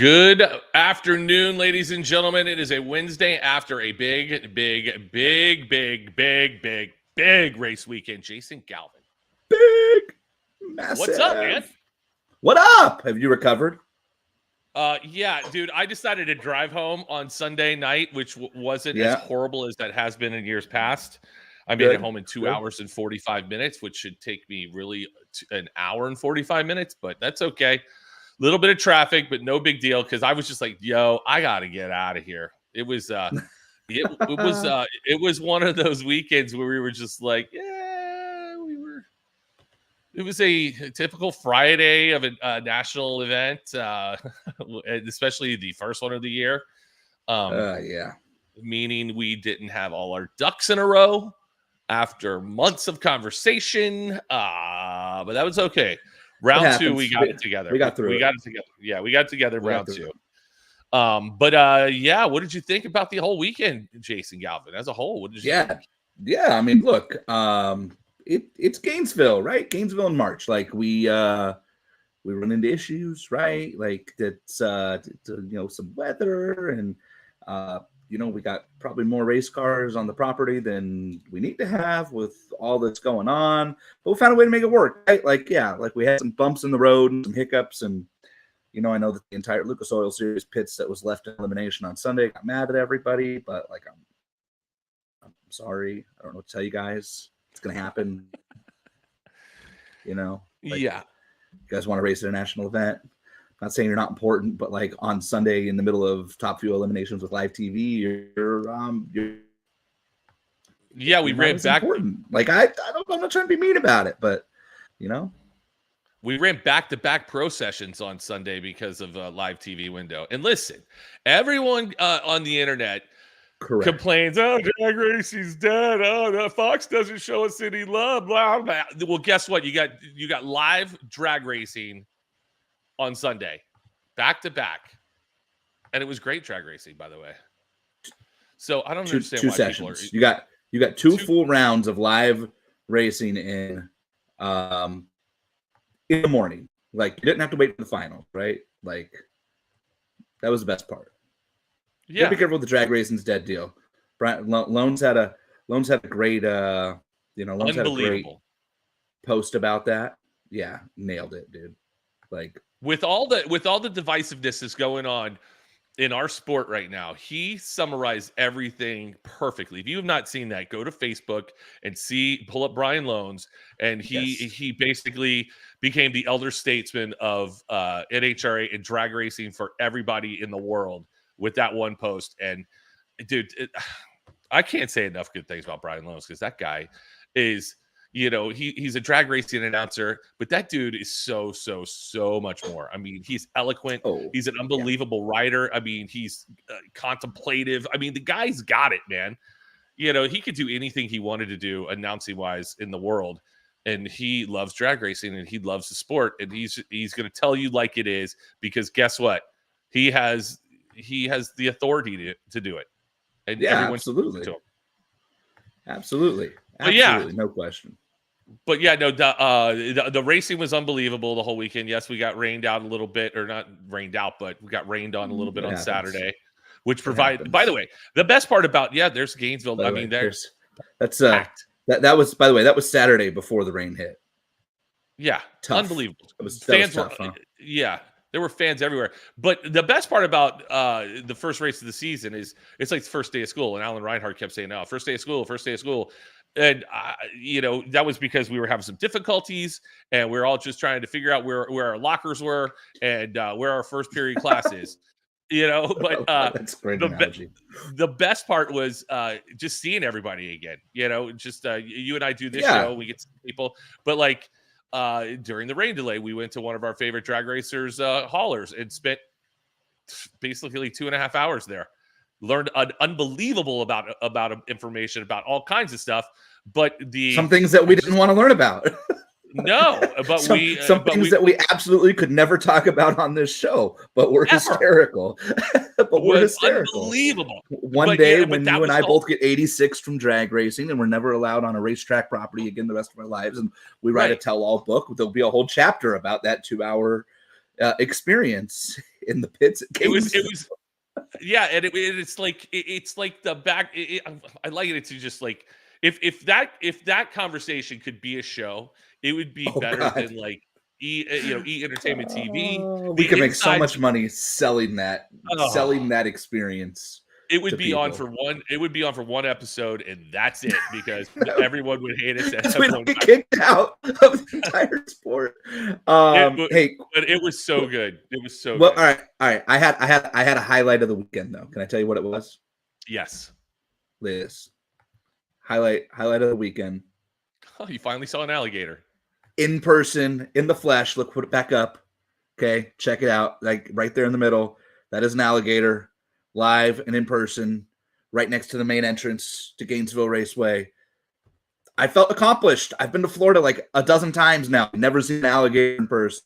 Good afternoon, ladies and gentlemen. It is a Wednesday after a big race weekend. Jason Galvin. Big, massive. What's up, man? What up? Have you recovered? Yeah, dude, I decided to drive home on Sunday night, which wasn't as horrible as that has been in years past. I made it home in 2 hours and 45 minutes, which should take me really an hour and 45 minutes, but that's okay. Little bit of traffic, but no big deal, because I was just like, yo, I got to get out of here. It was it was one of those weekends where we were just like, it was a typical Friday of a national event, especially the first one of the year. Meaning we didn't have all our ducks in a row after months of conversation, but that was okay. Round two, we got it together. We got through. We got it together. Yeah, we got it together round two. Yeah, what did you think about the whole weekend, Jason Galvin, as a whole? What did you think? Yeah. I mean, look, it's Gainesville, right? Gainesville in March. Like we run into issues, right? Like that's some weather and we got probably more race cars on the property than we need to have with all that's going on. But we found a way to make it work, right? Like we had some bumps in the road and some hiccups. And, I know that the entire Lucas Oil Series pits that was left in elimination on Sunday got mad at everybody. But, I'm sorry. I don't know what to tell you guys. It's going to happen. You guys want to race at a national event. Not saying you're not important, but like on Sunday in the middle of top few eliminations with live TV, we ran back. Important. Like I'm not trying to be mean about it, but we ran back-to-back pro sessions on Sunday because of a live TV window. And listen, everyone on the internet complains, oh, drag racing's dead. Oh, the Fox doesn't show us any love. Blah, blah. Well, guess what? You got live drag racing on Sunday, back to back, and it was great drag racing, by the way. So I don't understand why sessions. People are. You got two full rounds of live racing in the morning. Like you didn't have to wait for the final, right? Like that was the best part. Yeah, be careful with the drag racing's dead deal. Loans had a great Loans had a great post about that. Yeah, nailed it, dude. Like. With all the divisiveness that's going on in our sport right now, he summarized everything perfectly. If you have not seen that, go to Facebook and pull up Brian Loans, and he basically became the elder statesman of NHRA and drag racing for everybody in the world with that one post. And dude, I can't say enough good things about Brian Loans, because that guy is. He's a drag racing announcer, but that dude is so much more. I mean, he's eloquent. He's an unbelievable writer. I mean, he's contemplative. I mean, the guy's got it, man. He could do anything he wanted to do announcing wise in the world. And he loves drag racing and he loves the sport. And he's going to tell you like it is, because guess what? He has the authority to do it. And everyone's absolutely. To him. Absolutely. But yeah, no question. But yeah, no, the racing was unbelievable the whole weekend. Yes, we got rained out a little bit, or not rained out, but we got rained on a little bit on Saturday, which provided. By the way, the best part about there's Gainesville. That was, by the way, that was Saturday before the rain hit. Yeah, tough. Unbelievable. That was tough, huh? Yeah. There were fans everywhere. But the best part about the first race of the season is it's like the first day of school. And Alan Reinhardt kept saying, "No, first day of school." And, that was because we were having some difficulties and we we're all just trying to figure out where our lockers were and where our first period class is. But that's great analogy. The best part was just seeing everybody again. Just you and I do this show. We get to see people. But like, during the rain delay, we went to one of our favorite drag racers, haulers, and spent basically 2.5 hours there. Learned an unbelievable about information about all kinds of stuff, but some things that we didn't want to learn about. No, but some things that we absolutely could never talk about on this show, but we're hysterical. Unbelievable. One day when you and I both get 86 from drag racing and we're never allowed on a racetrack property again the rest of our lives, and we write a tell-all book, there'll be a whole chapter about that 2-hour experience in the pits. It was yeah, and it's like it's like the back. I liken it to just like if that conversation could be a show, it would be Oh better God. than like E Entertainment TV. We The could make so insides, much money selling that experience it would to be on people. for one. It would be on for one episode, and that's it because everyone would hate us. Because we don't get kicked out of the entire sport. Hey, but it was so good. It was so well, good. all right. I had a highlight of the weekend though. Can I tell you what it was? Yes. Liz, highlight of the weekend. Oh, you finally saw an alligator In person, in the flesh. Look, put it back up. Okay, check it out. Like right there in the middle. That is an alligator, live and in person, right next to the main entrance to Gainesville Raceway. I felt accomplished. I've been to Florida like a dozen times now. Never seen an alligator in person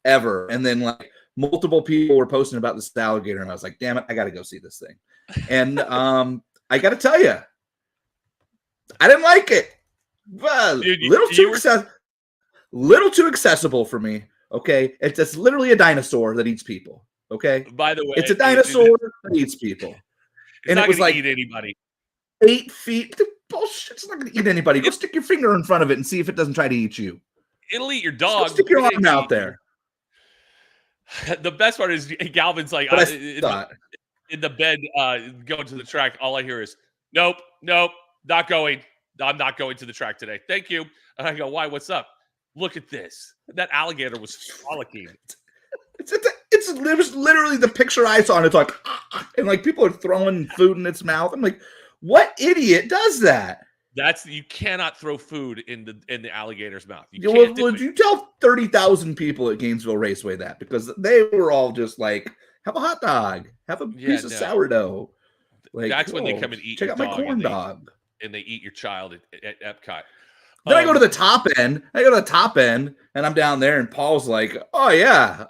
ever. And then like multiple people were posting about this alligator, and I was like, damn it, I got to go see this thing. And I got to tell you, I didn't like it. Well, little too accessible for me. Okay, it's just literally a dinosaur that eats people. Okay, by the way, it's a dinosaur that eats people, and it was like eat anybody. 8 feet. Bullshit! It's not going to eat anybody. Go stick your finger in front of it and see if it doesn't try to eat you. It'll eat your dog. Stick your arm out there. The best part is Galvin's like in the bed going to the track. All I hear is nope, not going. I'm not going to the track today. Thank you. And I go, why? What's up? Look at this. That alligator was frolicking. It's literally the picture I saw, and it's like, and like people are throwing food in its mouth. I'm like, what idiot does that? You cannot throw food in the alligator's mouth. Would you tell 30,000 people at Gainesville Raceway that? Because they were all just like, have a hot dog, have a piece of sourdough. Like, that's when they come and eat. Check out my corn dog. And they eat your child at Epcot. Then I go to the top end. And I'm down there, and Paul's like, "Oh yeah,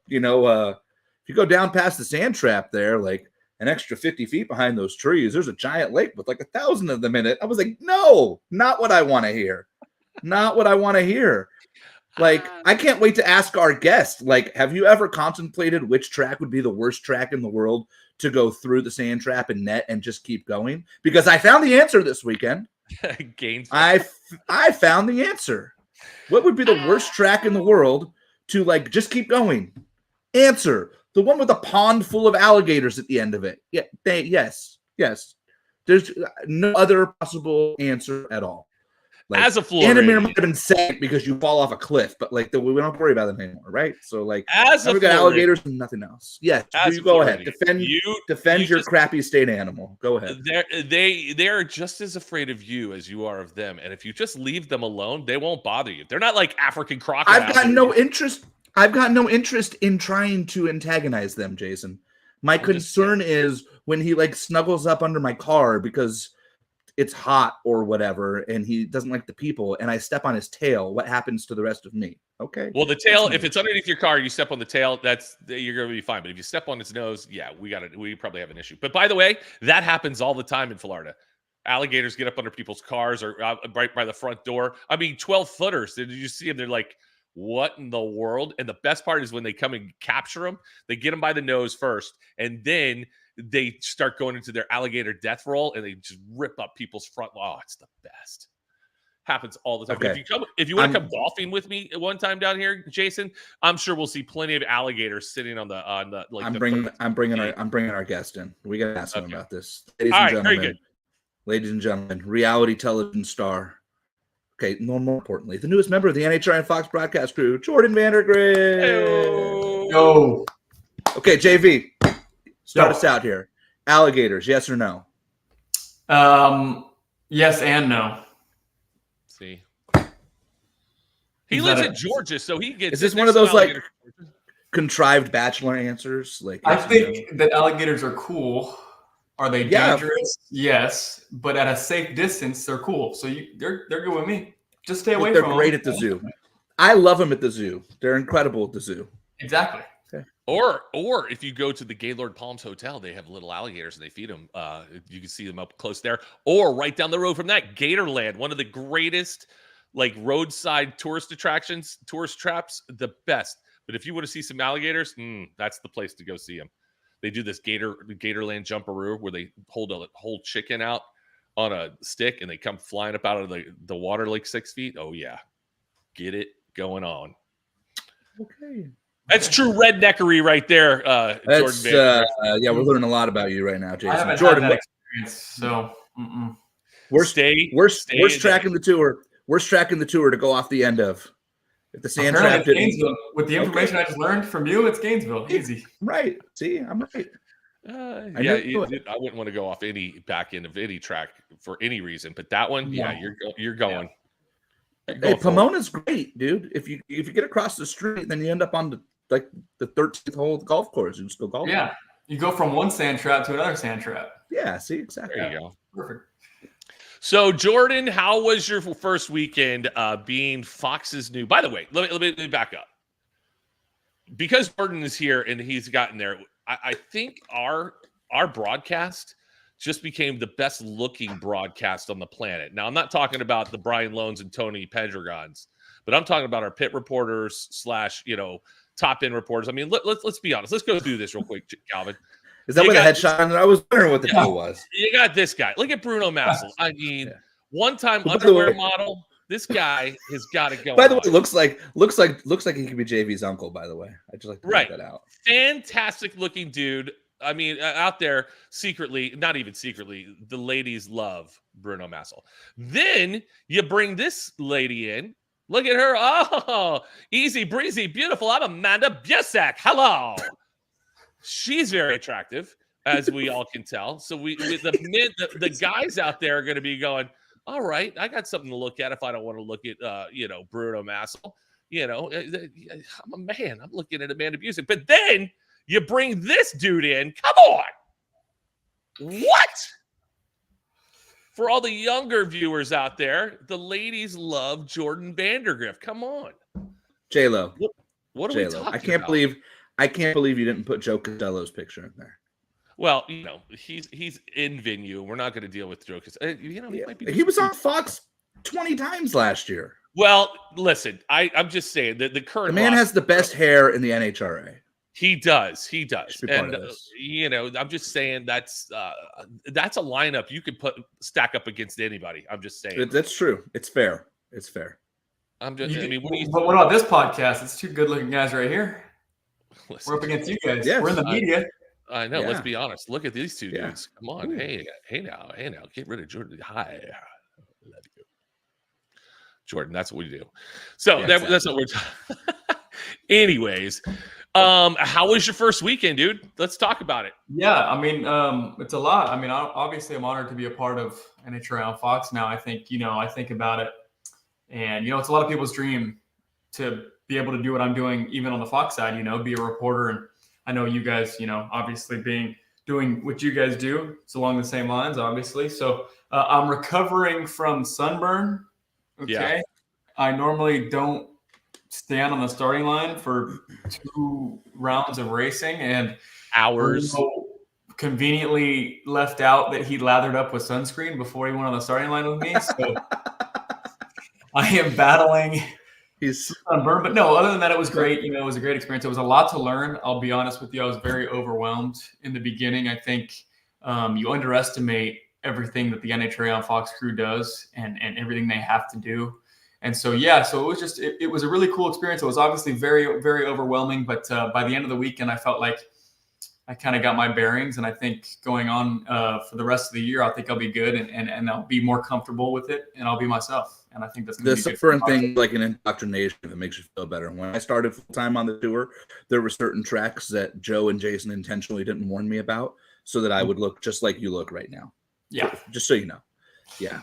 if you go down past the sand trap there, like an extra 50 feet behind those trees, there's a giant lake with like 1,000 of them in it." I was like, "No, not what I want to hear. Not what I want to hear." Like, I can't wait to ask our guest. Like, have you ever contemplated which track would be the worst track in the world to go through the sand trap and net and just keep going? Because I found the answer this weekend. I found the answer. What would be the worst track in the world to like just keep going? Answer: the one with a pond full of alligators at the end of it. Yeah, yes. There's no other possible answer at all. Like, as a Florida, Andamir might have been sad because you fall off a cliff, but like we don't have to worry about them anymore, right? So like, we got alligators and nothing else. Yes, you go ahead. Defend your crappy state animal. Go ahead. They are just as afraid of you as you are of them, and if you just leave them alone, they won't bother you. They're not like African crocodiles. I've got no interest in trying to antagonize them, Jason. My concern is when he like snuggles up under my car because it's hot or whatever, and he doesn't like the people, and I step on his tail. What happens to the rest of me? Okay. Well, the tail, if it's underneath your car, you step on the tail, you're going to be fine. But if you step on its nose, yeah, we probably have an issue. But by the way, that happens all the time in Florida. Alligators get up under people's cars or right by the front door. I mean, 12-footers. Did you see them? They're like, what in the world? And the best part is when they come and capture them, they get them by the nose first, and then they start going into their alligator death roll, and they just rip up people's front. Oh, it's the best. Happens all the time. Okay. If you want to come golfing with me at one time down here, Jason, I'm sure we'll see plenty of alligators sitting on the. Like I'm bringing our guest in. We got to ask him about this, ladies and gentlemen, reality television star. Okay, no more importantly, the newest member of the NHR and Fox broadcast crew, Jordan Vandergriff. Yo. Okay, JV. Start us out here. Alligators, yes or no? Yes and no. See, he lives in Georgia, so he gets. Is this one of those like contrived bachelor answers? Like, I think that alligators are cool. Are they dangerous? Yes, but at a safe distance, they're cool. So they're good with me. Just stay away from them. They're great at the zoo. I love them at the zoo. They're incredible at the zoo. Exactly. Okay. Or if you go to the Gaylord Palms Hotel, they have little alligators and they feed them. You can see them up close there. Or right down the road from that, Gatorland, one of the greatest like roadside tourist attractions, tourist traps, the best. But if you want to see some alligators, that's the place to go see them. They do this Gatorland jumperoo where they hold a whole chicken out on a stick and they come flying up out of the water like 6 feet. Oh yeah, get it going on. Okay. That's true redneckery right there, That's, Jordan. yeah, we're learning a lot about you right now, Jason. I haven't Jordan, had that experience, so we're tracking the tour. We're tracking the tour to go off the end of. If the sand trap didn't, with the information I just learned from you, it's Gainesville. Easy. Right. See, I'm right. I wouldn't want to go off any back end of any track for any reason, but that one, you're going. Yeah. Hey, Pomona's great, dude. If you get across the street, then you end up on the 13th hole of the golf course. You just go golfing. Yeah, you go from one sand trap to another sand trap. Yeah, see, exactly. There you go. Perfect. So, Jordan, how was your first weekend being Fox's new? By the way, let me back up. Because Jordan is here and he's gotten there, I think our broadcast just became the best looking broadcast on the planet. Now, I'm not talking about the Brian Loans and Tony Pendragons, but I'm talking about our pit reporters / top end reporters. I mean, let's be honest. Let's go through this real quick, Calvin. Is that where the headshot? I was wondering what the deal was. You got this guy. Look at Bruno Massel. I mean, one-time underwear model. This guy has got to go. By the way, looks like he could be JV's uncle. By the way, I just like to point that out. Fantastic looking dude. I mean, out there secretly, not even secretly, the ladies love Bruno Massel. Then you bring this lady in. Look at her. Oh, easy breezy, beautiful. I'm Amanda Busak. Hello. She's very attractive, as we all can tell. So the guys out there are going to be going, all right, I got something to look at if I don't want to look at Bruno Massel. I'm a man. I'm looking at Amanda Busak. But then you bring this dude in. Come on. What? For all the younger viewers out there, the ladies love Jordan Vandergriff. Come on. J-Lo. What are we talking about? I can't believe you didn't put Joe Costello's picture in there. Well, he's in venue. We're not going to deal with Joe Costello. He was on Fox 20 times last year. Well, listen, I'm just saying that the current man has the best hair in the NHRA. He does. And I'm just saying that's a lineup you could stack up against anybody. I'm just saying. That's true. It's fair. I'm just. But what about this podcast? It's two good-looking guys right here. Listen, we're up against you guys. Yes, we're in the media. I know. Yeah. Let's be honest. Look at these two dudes. Come on. Ooh. Hey now. Get rid of Jordan. Hi. Love you. Jordan, that's what we do. So that's what we're talking. Anyways, how was your first weekend, dude? Let's talk about it. Yeah, I mean, it's a lot. I mean, obviously I'm honored to be a part of NHRA on Fox now. I think about it, and it's a lot of people's dream to be able to do what I'm doing, even on the Fox side, be a reporter. And I know you guys, obviously doing what you guys do, it's along the same lines, obviously. So I'm recovering from sunburn. Okay. Yeah. I normally don't stand on the starting line for 2 rounds of racing, and hours. Conveniently left out that he lathered up with sunscreen before he went on the starting line with me. So I am battling sunburn, but no, other than that, it was great. It was a great experience. It was a lot to learn. I'll be honest with you. I was very overwhelmed in the beginning. I think you underestimate everything that the NHRA on Fox crew does and everything they have to do. And so, so it was just, it was a really cool experience. It was obviously very, very overwhelming, but by the end of the weekend, I felt like I kind of got my bearings, and I think going on for the rest of the year, I think I'll be good and I'll be more comfortable with it, and I'll be myself. And I think that's going to be different thing, like an indoctrination that makes you feel better. When I started full time on the tour, there were certain tracks that Joe and Jason intentionally didn't warn me about, so that I would look just like you look right now. Yeah, just so you know. Yeah.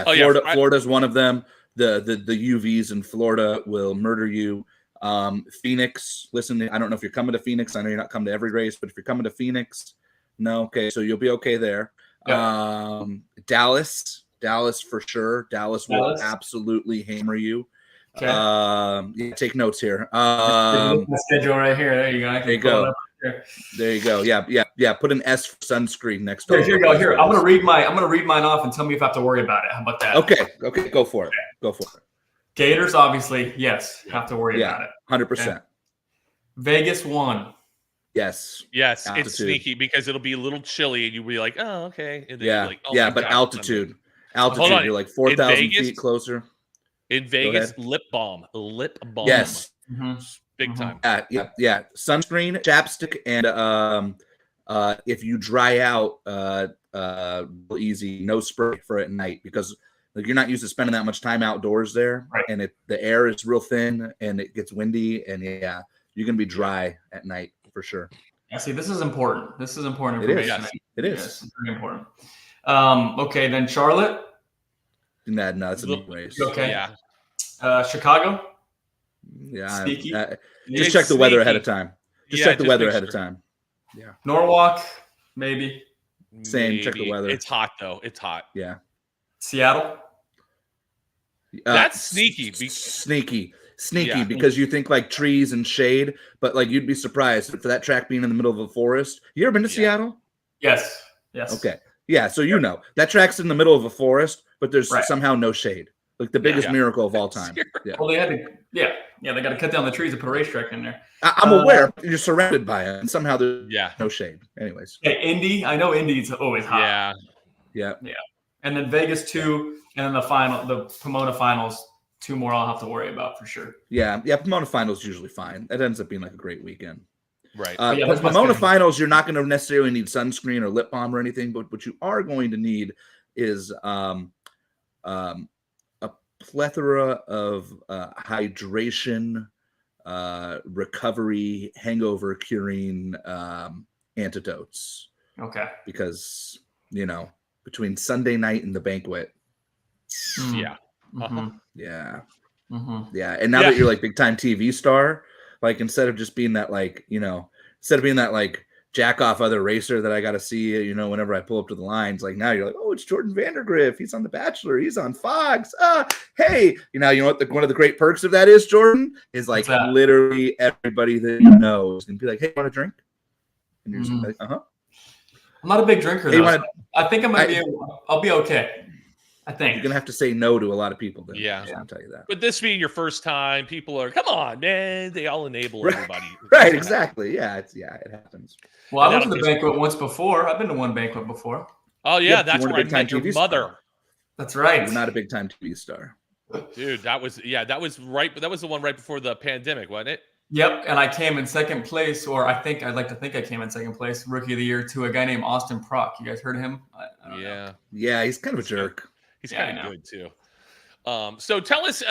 Oh, Florida's one of them. The UVs in Florida will murder you. Phoenix, listen, I don't know if you're coming to Phoenix. I know you're not coming to every race, but if you're coming to Phoenix, no, okay, so you'll be okay there. Yeah. Dallas for sure. Dallas will absolutely hammer you. Okay. Take notes here. My schedule right here. There you go. There you go. There you go. Yeah. Put an S for sunscreen next to it. Here you go. Here, I'm gonna read mine off and tell me if I have to worry about it. How about that? Okay. Go for it. Gators, obviously, yes, have to worry about it. 100%. Vegas 1. Yes. Yes, Altitude. it's sneaky because it'll be a little chilly and you'll be like, oh, okay. And then Yeah. you're like, oh yeah, my but God, altitude. Hold Altitude, on. you're like In 4,000 Vegas, feet closer. In Vegas, lip balm. Lip balm. Yes. Big time. Yeah. Sunscreen, chapstick, and if you dry out easy, no spray for at night, because like you're not used to spending that much time outdoors there, right. and the air is real thin and it gets windy, and yeah, you're gonna be dry at night for sure. Yeah, see, this is important. This is important It is. information. It is. It's very important. Okay, then Charlotte. No, it's a neat race. Okay. Yeah. Chicago. Yeah. Sneaky. Just check the weather ahead of time. Check the weather ahead of time. Yeah. Norwalk, maybe. Same. Check the weather. It's hot though. It's hot. Yeah. Seattle. That's sneaky. Sneaky because you think like trees and shade, but like you'd be surprised for that track being in the middle of a forest. You ever been to Seattle? Yes. Okay. Yeah. So you know that track's in the middle of a forest, but there's somehow no shade. Like the biggest miracle of all time. Yeah. Well, they had to. They got to cut down the trees to put a racetrack in there. I'm aware you're surrounded by it, and somehow there's no shade. Anyways. Indy. I know Indy's always hot. Yeah. And then Vegas 2, and then the Pomona finals. 2 more I'll have to worry about for sure. Yeah. Pomona finals usually fine. That ends up being like a great weekend. Right. But Pomona finals, you're not going to necessarily need sunscreen or lip balm or anything, but what you are going to need is a plethora of hydration, recovery, hangover curing antidotes. Okay. Because, between Sunday night and the banquet. Yeah. Yeah. Yeah. And now that you're like big time TV star, like instead of just being that like, instead of being that like jack off other racer that I got to see, whenever I pull up to the lines, like now you're like, oh, it's Jordan Vandergriff. He's on The Bachelor. He's on Fox. Hey, you know what? One of the great perks of that is, Jordan, is like literally everybody that you know is going to be like, hey, want a drink? And you're just like, I'm not a big drinker, though. I think I'll be okay. I think you're gonna have to say no to a lot of people. Then. Yeah, I'll tell you that. But this being your first time, people are, come on, man. They all enable everybody. Right, exactly. Yeah, it happens. Well, I went to the banquet once before. I've been to one banquet before. Oh yeah, that's where I met your mother. That's right. You're not a big time TV star, dude. That was right. That was the one right before the pandemic, wasn't it? Yep, and I came in second place, or I'd like to think I came in second place, rookie of the year, to a guy named Austin Prock. You guys heard of him? I don't know. Yeah, he's kind of a jerk. He's kind of good too. So tell us,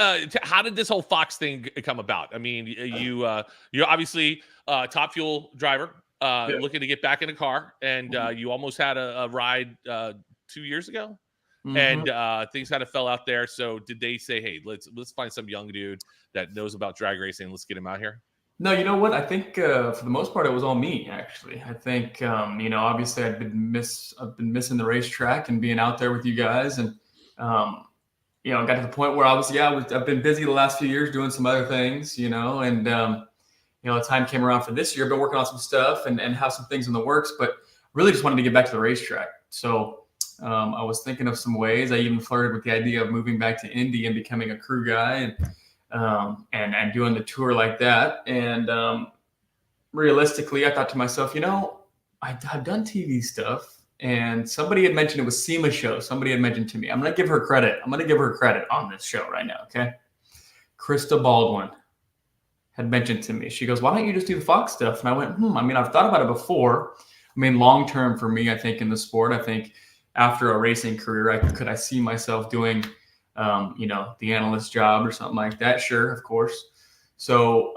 how did this whole Fox thing come about? I mean, you're obviously a Top Fuel driver, looking to get back in a car, and you almost had a ride 2 years ago, and things kind of fell out there. So did they say, hey, let's find some young dude that knows about drag racing, let's get him out here? No, you know what? I think for the most part, it was all me, actually. I think obviously I've been missing the racetrack and being out there with you guys, and got to the point where I've been busy the last few years doing some other things, and the time came around for this year. I've been working on some stuff and have some things in the works, but really just wanted to get back to the racetrack. So I was thinking of some ways. I even flirted with the idea of moving back to Indy and becoming a crew guy and doing the tour like that. And realistically, I thought to myself, I've done TV stuff. And somebody had mentioned it was SEMA show. Somebody had mentioned to me, I'm going to give her credit. I'm going to give her credit on this show right now. Okay. Krista Baldwin had mentioned to me, she goes, why don't you just do the Fox stuff? And I went, I've thought about it before. Long-term for me, I think in the sport, I think after a racing career, I see myself doing, the analyst job or something like that. Sure. Of course. So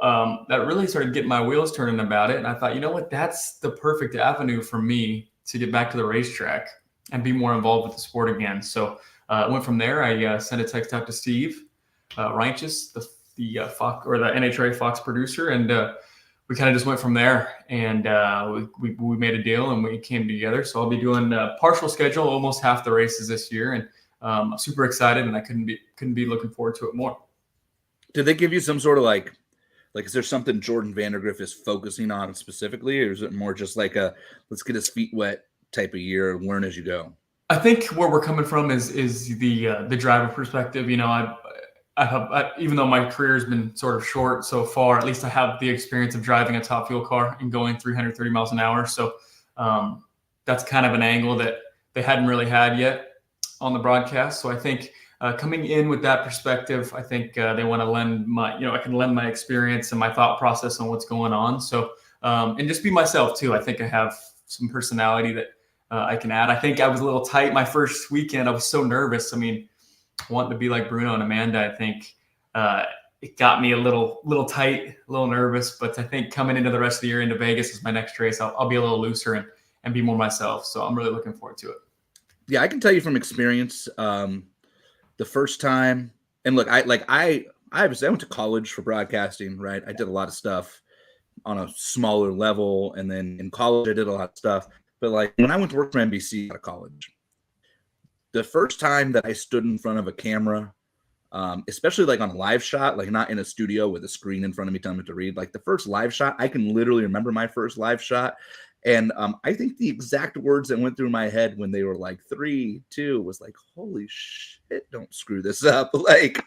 that really started getting my wheels turning about it. And I thought, you know what, that's the perfect avenue for me to get back to the racetrack and be more involved with the sport again. So I went from there. I sent a text out to Steve Reinches, the Fox or the NHRA Fox producer, and we kind of just went from there. And we made a deal and we came together. So I'll be doing a partial schedule, almost half the races this year, and I'm super excited, and I couldn't be looking forward to it more. Did they give you some sort of like is there something Jordan Vandergriff is focusing on specifically, or is it more just like a let's get his feet wet type of year and learn as you go? I think where we're coming from is the driver perspective. even though my career has been sort of short so far, at least I have the experience of driving a top fuel car and going 330 miles an hour. So that's kind of an angle that they hadn't really had yet on the broadcast. So I think coming in with that perspective, I think they want to lend I can lend my experience and my thought process on what's going on. So, and just be myself too. I think I have some personality that I can add. I think I was a little tight my first weekend. I was so nervous. I mean, wanting to be like Bruno and Amanda, I think it got me a little tight, a little nervous. But I think coming into the rest of the year, into Vegas as my next race, I'll be a little looser and be more myself. So I'm really looking forward to it. Yeah, I can tell you from experience, the first time, and look, I went to college for broadcasting, right? I did a lot of stuff on a smaller level, and then in college I did a lot of stuff. But like when I went to work for NBC out of college, the first time that I stood in front of a camera, especially like on a live shot, like not in a studio with a screen in front of me telling me to read, like the first live shot, I can literally remember my first live shot. And I think the exact words that went through my head when they were like 3, 2 was like, holy shit, don't screw this up. Like,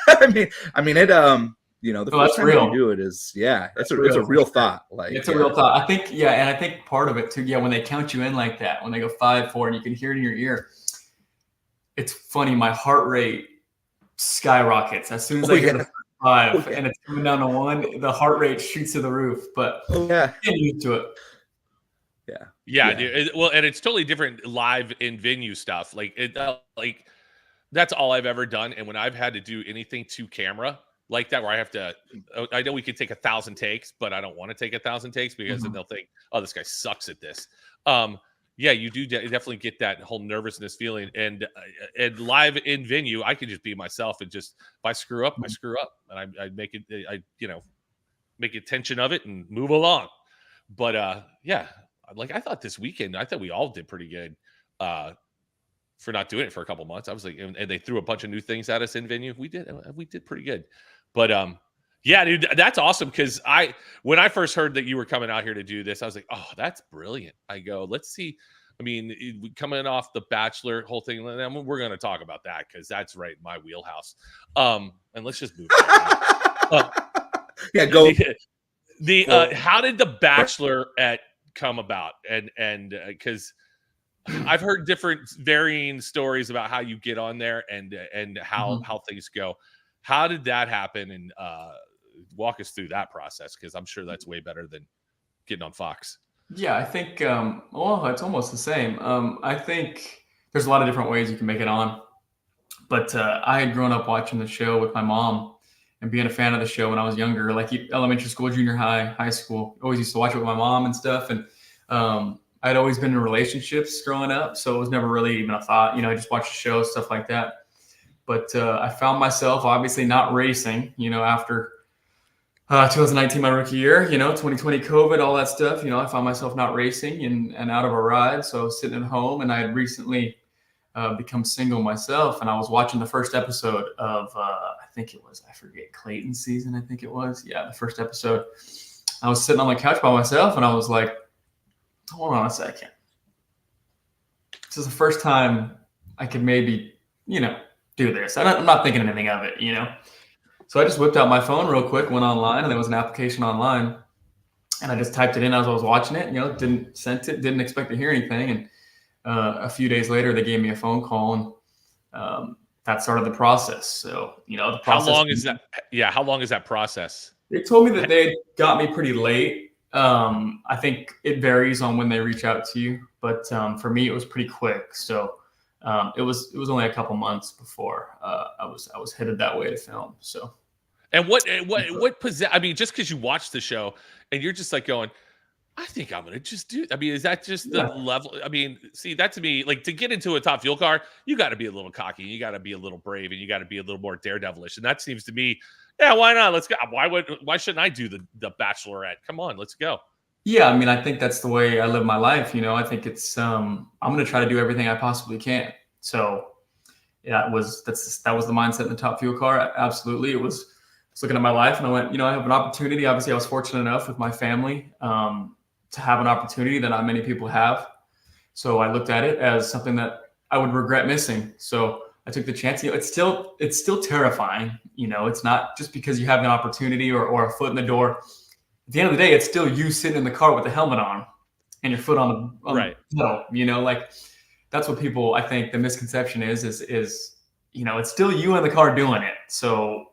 I mean, it, the first time you do it is, it's a real thought. Like it's a real thought. I think, and I think part of it too, when they count you in like that, when they go 5, 4, and you can hear it in your ear, it's funny. My heart rate skyrockets as soon as I get to 5 and it's coming down to 1, the heart rate shoots to the roof, but get used to it. Yeah, dude. Well, and it's totally different live in venue stuff. Like that's all I've ever done. And when I've had to do anything to camera like that, where I have to, I know we could take 1,000 takes, but I don't want to take 1,000 takes because then they'll think, oh, this guy sucks at this. You do definitely get that whole nervousness feeling. And live in venue, I can just be myself and just, if I screw up, I screw up, and I make it, make a tension of it and move along. But like I thought this weekend, I thought we all did pretty good for not doing it for a couple months. I was like, and they threw a bunch of new things at us in venue. We did pretty good. But dude, that's awesome. Because when I first heard that you were coming out here to do this, I was like, oh, that's brilliant. I go, let's see. I mean, coming off the Bachelor whole thing, we're going to talk about that because that's right in my wheelhouse. And let's just move on. Go. How did the Bachelorette come about? And because I've heard different varying stories about how you get on there and how things go. How did that happen? And walk us through that process, because I'm sure that's way better than getting on Fox. Yeah, I think it's almost the same. I think there's a lot of different ways you can make it on, but I had grown up watching the show with my mom and being a fan of the show when I was younger, like elementary school, junior high, high school. Always used to watch it with my mom and stuff. And I'd always been in relationships growing up, so it was never really even a thought. I just watched the show, stuff like that. But I found myself obviously not racing, after 2019, my rookie year, 2020 COVID, all that stuff. I found myself not racing and out of a ride. So I was sitting at home, and I had recently become single myself. And I was watching the first episode of, I forget, Clayton's season, I think it was. Yeah, the first episode. I was sitting on the couch by myself, and I was like, hold on a second. This is the first time I could maybe, do this. I'm not thinking anything of it, So I just whipped out my phone real quick, went online, and there was an application online. And I just typed it in as I was watching it, didn't expect to hear anything. And a few days later, they gave me a phone call, and that started the process. So, the process. How long is that? Yeah. How long is that process? They told me that they got me pretty late. I think it varies on when they reach out to you, but for me, it was pretty quick. So it was only a couple months before I was headed that way to film. So. And just because you watch the show and you're just like going, I think I'm going to just do it. I mean, is that just the level? I mean, see, that to me, like, to get into a top fuel car, you got to be a little cocky, you got to be a little brave, and you got to be a little more daredevilish. And that seems to me, yeah, why not? Let's go. Why shouldn't I do the Bachelorette? Come on, let's go. Yeah, I mean, I think that's the way I live my life. I think it's I'm going to try to do everything I possibly can. So that was the mindset in the top fuel car. Absolutely. I was looking at my life, and I went, I have an opportunity. Obviously, I was fortunate enough with my family to have an opportunity that not many people have. So I looked at it as something that I would regret missing. So I took the chance. You know, it's still terrifying. You know, it's not just because you have an opportunity or a foot in the door. At the end of the day, it's still you sitting in the car with the helmet on and your foot on the pedal. You know, like that's what people, I think the misconception is, you know, it's still you in the car doing it. So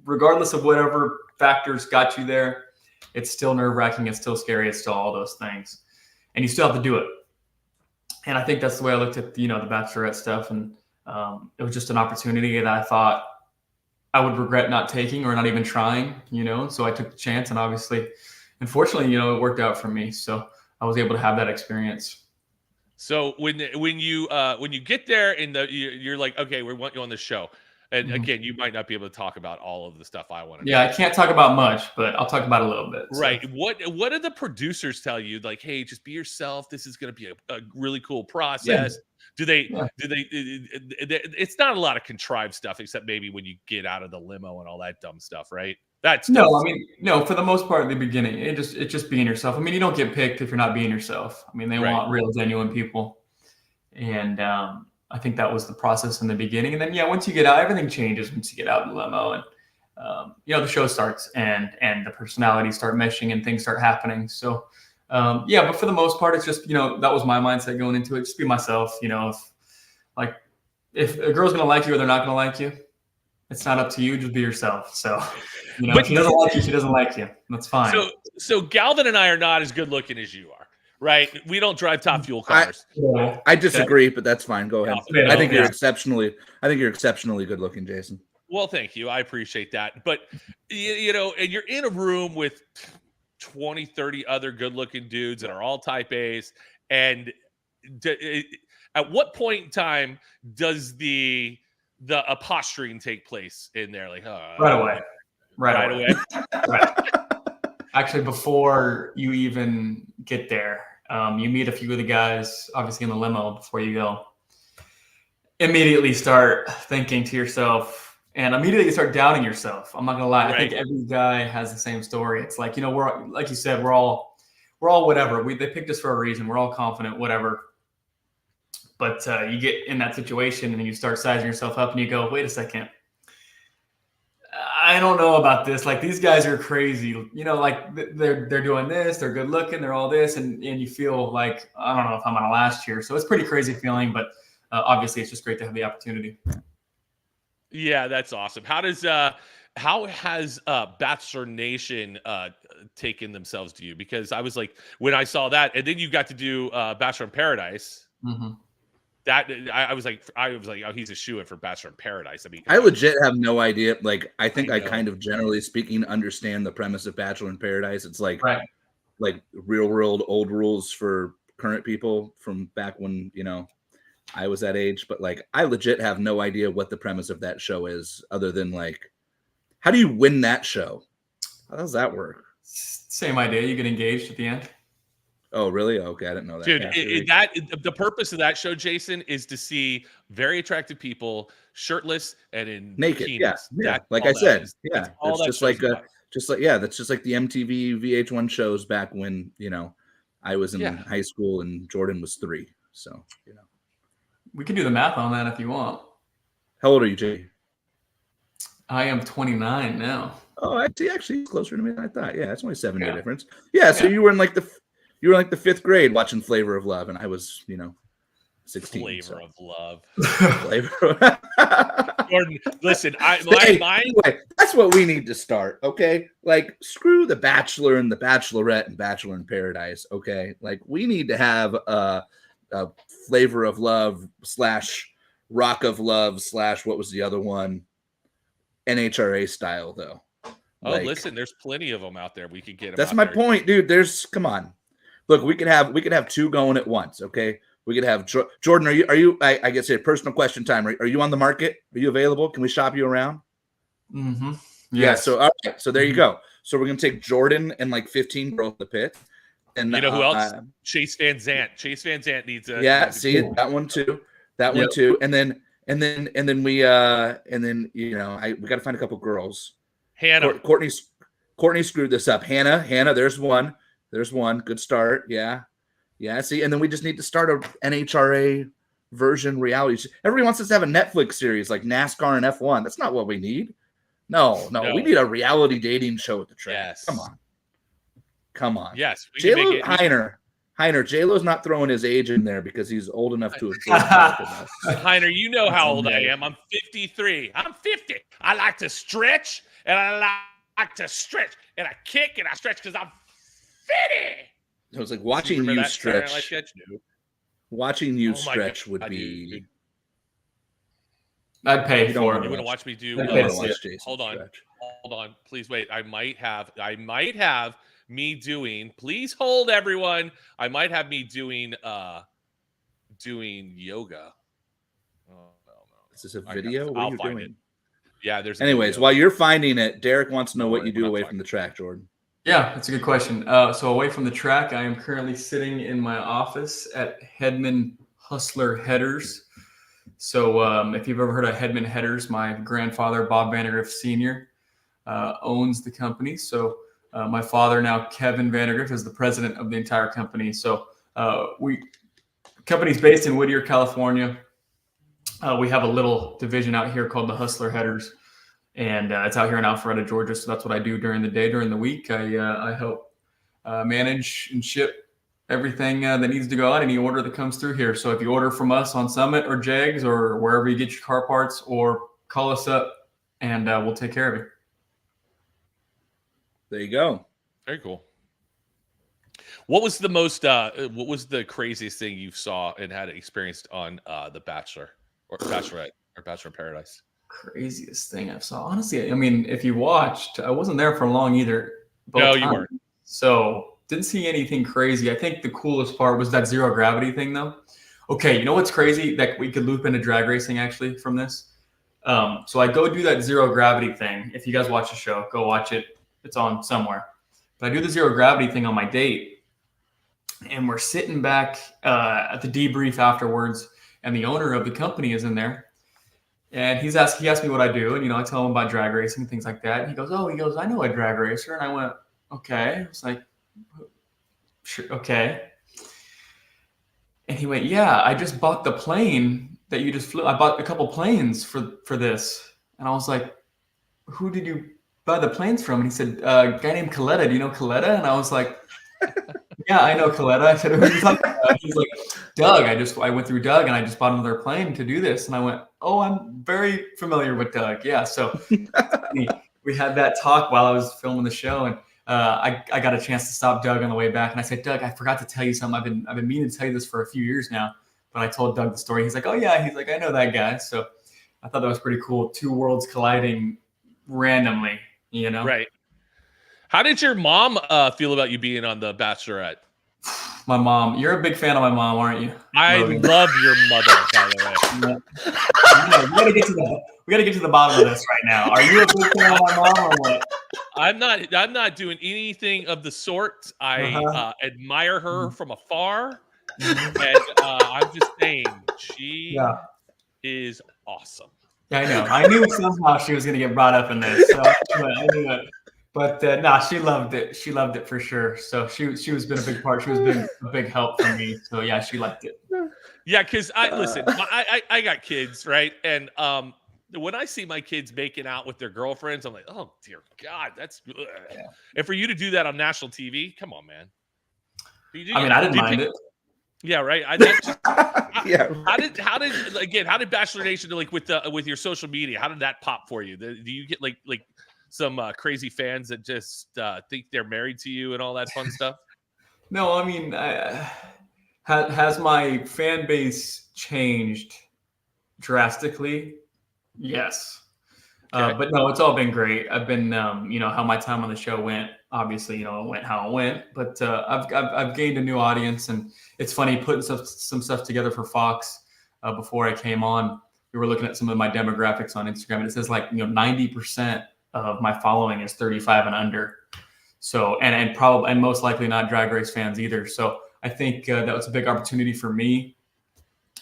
regardless of whatever factors got you there, it's still nerve-wracking, it's still scary, it's still all those things. And you still have to do it. And I think that's the way I looked at, you know, the Bachelorette stuff. And it was just an opportunity that I thought I would regret not taking or not even trying, you know. So I took the chance, and obviously, unfortunately, you know, it worked out for me. So I was able to have that experience. So when you get there and you're like, okay, we want you on the show. And again, you might not be able to talk about all of the stuff I want to. Yeah, I can't talk about much, but I'll talk about a little bit. Right. So. What do the producers tell you? Like, hey, just be yourself. This is going to be a really cool process. Yeah. Do they? It's not a lot of contrived stuff, except maybe when you get out of the limo and all that dumb stuff, right? That's no. I mean, no. For the most part, at the beginning, it's just being yourself. I mean, you don't get picked if you're not being yourself. I mean, they want real, genuine people, and I think that was the process in the beginning. And then, yeah, once you get out, everything changes once you get out in the limo, and you know, the show starts and the personalities start meshing and things start happening. So, yeah, but for the most part, it's just, you know, that was my mindset going into it. Just be myself. You know, if a girl's going to like you or they're not going to like you, it's not up to you. Just be yourself. So, you know, if she doesn't like you, she doesn't like you. That's fine. So Galvin and I are not as good looking as you are. Right, we don't drive top fuel cars. I disagree, but that's fine. Go ahead. I think you're exceptionally good looking, Jason. Well, thank you. I appreciate that. But you know, and you're in a room with 20, 30 other good looking dudes that are all type A's. And at what point in time does the posturing take place in there? Like, right away. Right. Actually, before you even get there, you meet a few of the guys, obviously in the limo before you go. Immediately start thinking to yourself, and immediately you start doubting yourself. I'm not gonna lie. I think every guy has the same story. It's like, you know, we're, like you said, we're all whatever. They picked us for a reason. We're all confident, whatever. But you get in that situation and you start sizing yourself up, and you go, wait a second. I don't know about this. Like, these guys are crazy. You know, like they're doing this, they're good looking, they're all this, and you feel like, I don't know if I'm gonna last here. So it's a pretty crazy feeling, but obviously it's just great to have the opportunity. Yeah, that's awesome. How has Bachelor Nation taken themselves to you? Because I was like, when I saw that, and then you got to do Bachelor in Paradise. Mm-hmm. That I was like, oh, he's a shoo-in for Bachelor in Paradise. I mean, I legit have no idea. Like, I think I kind of, generally speaking, understand the premise of Bachelor in Paradise. It's like real world old rules for current people from back when, you know, I was that age. But like, I legit have no idea what the premise of that show is, other than like, how do you win that show? How does that work? Same idea. You get engaged at the end. Oh, really? Okay, I didn't know that. Dude, the purpose of that show, Jason, is to see very attractive people shirtless and in naked. Bikinis. Yeah. Like I said, that's just like that's just like the MTV VH1 shows back when, you know, I was in high school and Jordan was 3. So, you know, we can do the math on that if you want. How old are you, Jay? I am 29 now. Oh, actually closer to me than I thought. Yeah, it's only 7 year difference. Yeah, so you were in like the 5th grade watching Flavor of Love, and I was, you know, 16. Flavor of Love. Flavor. Jordan, listen, anyway, that's what we need to start, okay? Like, screw the Bachelor and the Bachelorette and Bachelor in Paradise, okay? Like, we need to have a Flavor of Love / Rock of Love / what was the other one? NHRA style, though. Oh, like, listen, there's plenty of them out there. We could get them. That's my point, dude. Come on. Look, we could have 2 going at once, okay? We could have Jordan. Are you? I guess a personal question time. Are you on the market? Are you available? Can we shop you around? Mm-hmm. Yes. Yeah. So all right. So there you go. So we're gonna take Jordan and like 15 girls to the pit. And you know who else? Chase Van Zandt. Chase Van Zandt needs a. Yeah. See it. That one too. One too. And then we you know, we got to find a couple girls. Hannah. Courtney screwed this up. Hannah. There's one. Good start. Yeah. See, and then we just need to start a NHRA version reality. Everybody wants us to have a Netflix series like NASCAR and F1. That's not what we need. No. We need a reality dating show at the track. Yes. Come on. Yes. J-Lo, Heiner, J-Lo's not throwing his age in there because he's old enough to have Heiner, you know how old I am. I'm 53. I'm 50. I like to stretch, and I like to stretch, and I kick, and I stretch because I'm 50. It was like watching you stretch. Watching you stretch would be. Dude. I'd pay for it. You want to watch me do? Hold on. Please wait. I might have me doing. Please hold, everyone. I might have me doing yoga. Oh no. Is this a video? What are you doing? It. Yeah, there's. Anyways, while you're finding it, Derek wants to know what you do away from the track, Jordan. Yeah, that's a good question. So away from the track, I am currently sitting in my office at Hedman Hustler Headers. So if you've ever heard of Hedman Headers, my grandfather, Bob Vandergriff Sr., owns the company. So my father, now Kevin Vandergriff, is the president of the entire company. So company's based in Whittier, California. We have a little division out here called the Hustler Headers. And it's out here in Alpharetta, Georgia. So that's what I do during the day. During the week, I help manage and ship everything that needs to go out, any order that comes through here. So if you order from us on Summit or Jags or wherever you get your car parts, or call us up and we'll take care of you. There you go. Very cool. What was the craziest thing you saw and had experienced on The Bachelor or Bachelorette or Bachelor in Paradise? Craziest thing I saw, honestly, I mean, if you watched, I wasn't there for long either. No, you weren't. So didn't see anything crazy. I think the coolest part was that zero gravity thing, though. Okay, you know what's crazy that we could loop into drag racing actually from this? So I go do that zero gravity thing. If you guys watch the show, go watch it. It's on somewhere. But I do the zero gravity thing on my date, and we're sitting back at the debrief afterwards, and the owner of the company is in there. And he asked me what I do, and I tell him about drag racing and things like that. And he goes, I know a drag racer. And I went, okay. I was like, sure, okay. And he went, yeah, I just bought the plane that you just flew. I bought a couple planes for this. And I was like, who did you buy the planes from? And he said, a guy named Coletta. Do you know Coletta? And I was like, yeah, I know Coletta. I said, who are you talking about? He's like, Doug. I went through Doug and I just bought another plane to do this. And I went, oh, I'm very familiar with Doug. Yeah. So we had that talk while I was filming the show, and I got a chance to stop Doug on the way back. And I said, Doug, I forgot to tell you something. I've been meaning to tell you this for a few years now, but I told Doug the story. He's like, oh yeah. He's like, I know that guy. So I thought that was pretty cool. Two worlds colliding randomly, Right. How did your mom feel about you being on The Bachelorette? My mom. You're a big fan of my mom, aren't you? I love your mother, by the way. We gotta get to the bottom of this right now. Are you a big fan of my mom or what? I'm not doing anything of the sort. I admire her from afar, and I'm just saying she is awesome. Yeah, I know. I knew somehow she was gonna get brought up in this, so I knew it. But she loved it. She loved it for sure. So she was been a big part. She was been a big help for me. So yeah, she liked it. Yeah, because I got kids, right? And when I see my kids making out with their girlfriends, I'm like, oh dear God, that's good. Yeah. And for you to do that on national TV, come on, man. I didn't mind it. Yeah, right. How did Bachelor Nation with your social media? How did that pop for you? Do you get like some crazy fans that just think they're married to you and all that fun stuff? No, I mean, has my fan base changed drastically? Yes. Okay. But no, it's all been great. I've been, how my time on the show went, obviously, it went how it went, but I've gained a new audience, and it's funny putting some stuff together for Fox before I came on. We were looking at some of my demographics on Instagram, and it says 90% of my following is 35 and under. So, and most likely not drag race fans either. So I think that was a big opportunity for me,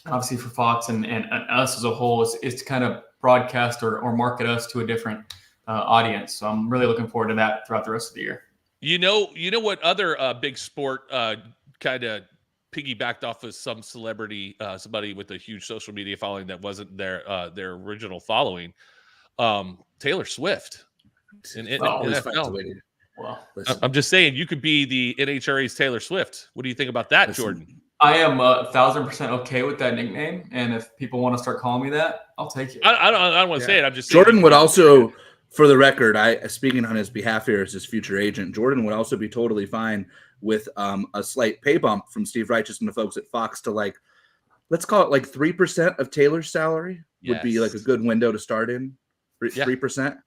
obviously for Fox and us as a whole is to kind of broadcast or market us to a different audience. So I'm really looking forward to that throughout the rest of the year. You know what other big sport kind of piggybacked off of some celebrity, somebody with a huge social media following that wasn't their original following. Taylor Swift in NFL. Well, I'm just saying, you could be the NHRA's Taylor Swift. What do you think about that, Jordan? I am 1,000% okay with that nickname, and if people want to start calling me that, I'll take it. I don't want to say it. I'm just saying Jordan would also, for the record, speaking on his behalf here as his future agent, Jordan would also be totally fine with a slight pay bump from Steve Righteous and the folks at Fox to like, let's call it like 3% of Taylor's salary would be like a good window to start in. 3%.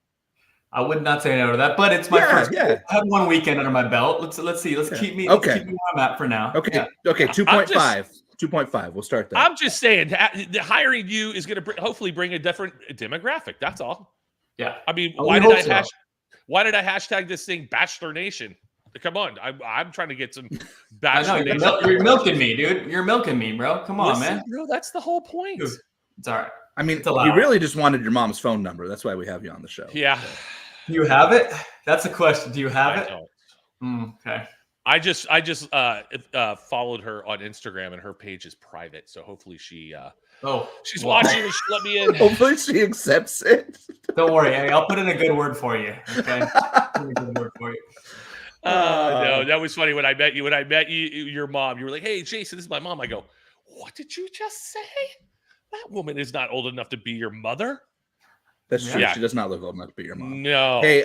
I would not say no to that, but it's my first. I have 1 weekend under my belt. Let's see. Let's keep me. Let's keep me where I'm at for now. Okay. 2.5. 2.5. We'll start there. I'm just saying, hiring you is going to hopefully bring a different demographic. That's all. Yeah. I mean, why did I hashtag this thing Bachelor Nation? Come on, I'm trying to get some Bachelor Nation. You're milking me, dude. You're milking me, bro. Come on, man. Bro, that's the whole point. Dude, it's all right. I mean, you really just wanted your mom's phone number. That's why we have you on the show. Yeah. Do you have it? That's a question. Do you have it? Don't. Okay. I just followed her on Instagram, and her page is private. So hopefully she's watching and she'll let me in. Hopefully she accepts it. Don't worry. I'll put in a good word for you. Okay. Put in a good word for you. No, that was funny when I met you. When I met you, your mom, you were like, "Hey, Jason, this is my mom." I go, "What did you just say? That woman is not old enough to be your mother." That's true. She does not look old enough to be your mom. No. Hey,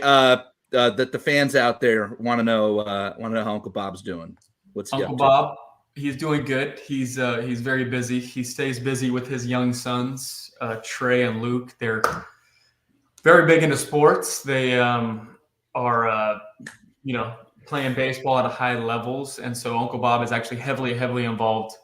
the fans out there want to know how Uncle Bob's doing. What's Uncle Bob? He's doing good. He's very busy. He stays busy with his young sons, Trey and Luke. They're very big into sports. They are playing baseball at high levels, and so Uncle Bob is actually heavily involved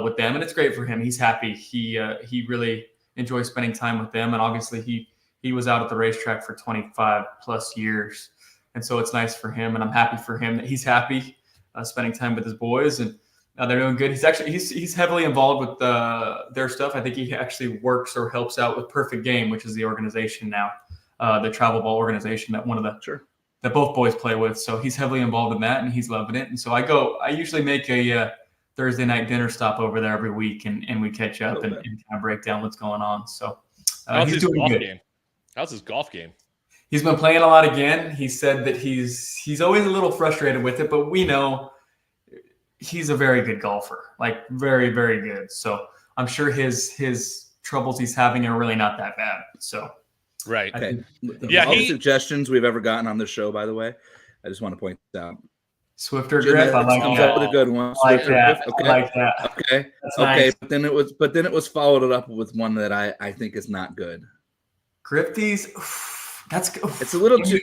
with them, and it's great for him. He's happy. He really enjoys spending time with them, and obviously he was out at the racetrack for 25 plus years, and so it's nice for him, and I'm happy for him that he's happy spending time with his boys, and they're doing good. He's heavily involved with their stuff. I think he actually works or helps out with Perfect Game, which is the organization now, the travel ball organization that that both boys play with. So he's heavily involved in that, and he's loving it. And so I usually make a Thursday night dinner stop over there every week, and we catch up and kind of break down what's going on. So he's doing good. Game? How's his golf game? He's been playing a lot again. He said that he's always a little frustrated with it, but we know he's a very good golfer, like very, very good. So I'm sure his troubles he's having are really not that bad. So right. Okay. All the suggestions we've ever gotten on this show, by the way, I just want to point out. Swifter Griff, I like that. A good one. I like that. Okay. I like that. Okay. That's okay. Nice. But then it was followed up with one that I think is not good. Grifties. That's it's a little too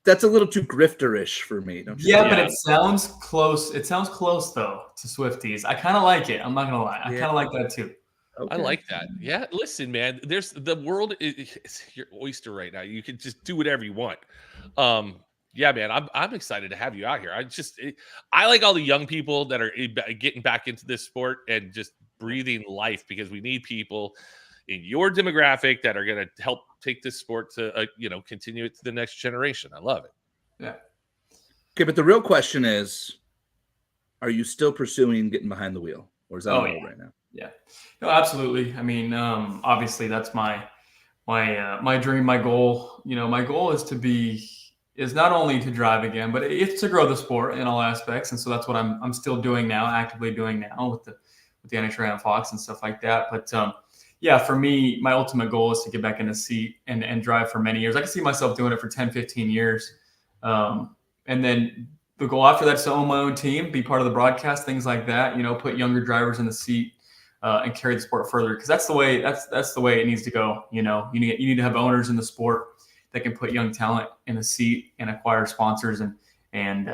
that's a little too grifterish for me. Don't you think? But it sounds close. It sounds close though to Swifties. I kind of like it. I'm not gonna lie. I kind of like that too. Okay. I like that. Yeah, listen, man. The world is your oyster right now. You can just do whatever you want. Yeah, man. I'm excited to have you out here. I like all the young people that are getting back into this sport and just breathing life, because we need people in your demographic that are going to help take this sport to continue it to the next generation. I love it. Yeah. Okay, but the real question is, are you still pursuing getting behind the wheel, or is that on hold right now? Yeah, no, absolutely. I mean, obviously that's my dream, my goal. My goal is not only to drive again, but it's to grow the sport in all aspects. And so that's what I'm still doing now, actively doing now with the NHRA and Fox and stuff like that. But yeah, for me, my ultimate goal is to get back in the seat and drive for many years. I can see myself doing it for 10, 15 years. And then the goal after that is to own my own team, be part of the broadcast, things like that, put younger drivers in the seat and carry the sport further. Because that's the way it needs to go. You need to have owners in the sport that can put young talent in the seat and acquire sponsors. And